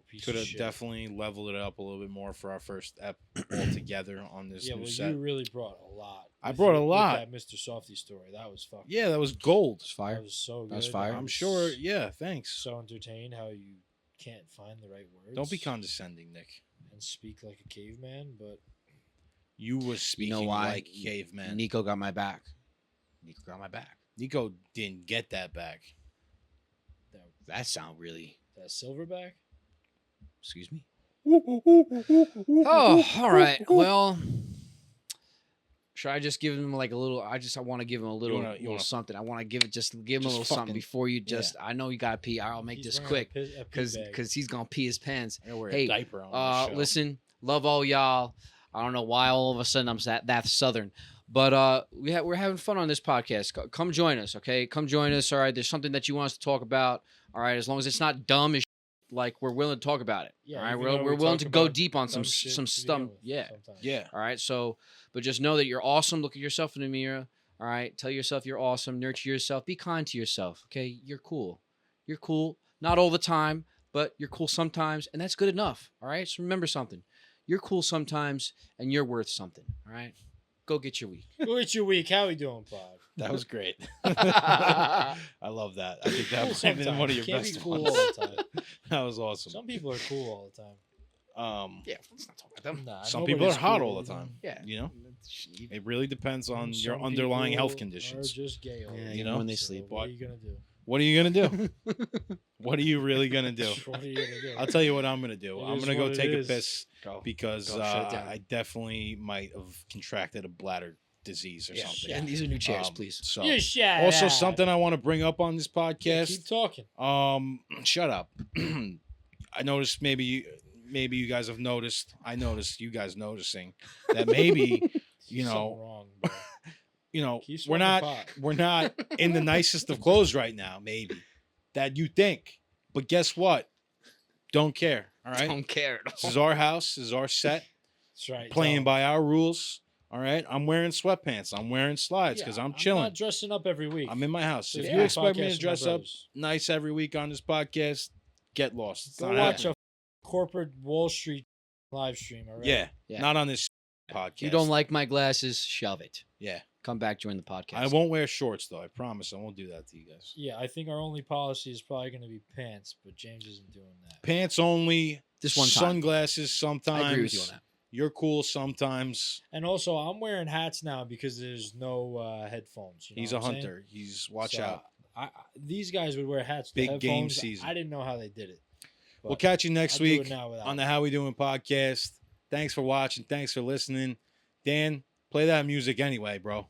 piece Could of have shit. definitely leveled it up a little bit more for our first ep altogether on this Yeah, new well, set. you really brought a lot. I with brought a with lot. That Mr. Softee story. That was fucking. Yeah, that was gold. It's fire. That was so good. That was fire. I I'm was sure. Yeah, thanks. So entertained how you can't find the right words. Don't be condescending, Nick. And speak like a caveman, but You was speaking You know why? like caveman. Nico got my back. Nico got my back. Nico didn't get that back. That sound really. that silverback. Excuse me. Oh, Oh, all right. Well, should I just give him like a little? I want to give him a little, wanna- little wanna- something. I want to give him a Just little something fucking- before you just. I know you got to pee. I'll make He's this wearing quick a pee bag. because he's gonna pee his pants. I gotta wear Hey, a diaper on this show. Listen, love all y'all. I don't know why all of a sudden I'm that southern, but we're having fun on this podcast. Come join us, okay? Come join us. All right. There's something that you want us to talk about. All right. As long as it's not dumb as like we're willing to talk about it. Yeah, All right. even though We're we willing talk to go about deep on some dumb shit some to stuff. begin with Yeah. sometimes. Yeah. All right. So, but just know that you're awesome. Look at yourself in the mirror. All right. Tell yourself you're awesome. Nurture yourself. Be kind to yourself. Okay. You're cool. You're cool. Not all the time, but you're cool sometimes, and that's good enough. All right. So remember something. You're cool sometimes, and you're worth something. All right. Go get your week. Go get your week. How we doing, Pod? That was great. Yeah, I love that. I think that Cool was even one of sometimes. your Can't best be cool ones. all the time. That was awesome. Some people are cool all the time. let's not talk about them. Nah, Some people are nobody's hot cool all the all time. Yeah. You know, it really depends on And your some underlying health people conditions. Are just gay all Yeah, the you time, know? when they so sleep. What are you gonna do? What are you gonna do? What are you really gonna do? What are you gonna do? I'll tell you what I'm gonna do. It I'm is gonna go what it take a is. piss Go. because Go, shut it down. I definitely might have contracted a bladder disease or Yeah. something. And these are new chairs, Um, please. So You shut also up. something I want to bring up on this Yeah, podcast. keep talking. Shut up. I noticed maybe you guys have noticed. I noticed you guys noticing that maybe you Something know wrong, bro. Keep we're smoking not pot. we're not in the nicest of clothes right now. Maybe that you think, but guess what? Don't care. All right. Don't care at This all. is our house. This is our set. That's right. Playing Tell 'em. by our rules. All right. I'm wearing sweatpants. I'm wearing slides because Yeah, I'm chilling. not dressing up every week. I'm in my house. So If if you you expect me podcast to with my dress up brothers, nice every week on this podcast, get lost. It's go not watch happening. a corporate Wall Street live stream. All right. Yeah, Yeah. not on this podcast. You don't like my glasses? Shove it. Yeah, Come back, join the podcast. I won't wear shorts though. I promise. I won't do that to you guys. Yeah, I think our only policy is probably going to be pants, but James isn't doing that. Pants only. This one time. Sunglasses sometimes. I agree with you on that. You're cool sometimes. And also, I'm wearing hats now because there's no headphones. You know He's what a I'm saying? hunter. He's watch So, out. these guys would wear hats. with Big game headphones. season. I didn't know how they did it. We'll but catch you next I'll do it week now without on the them. How We Doing podcast. Thanks for watching. Thanks for listening. Dan, play that music anyway, bro.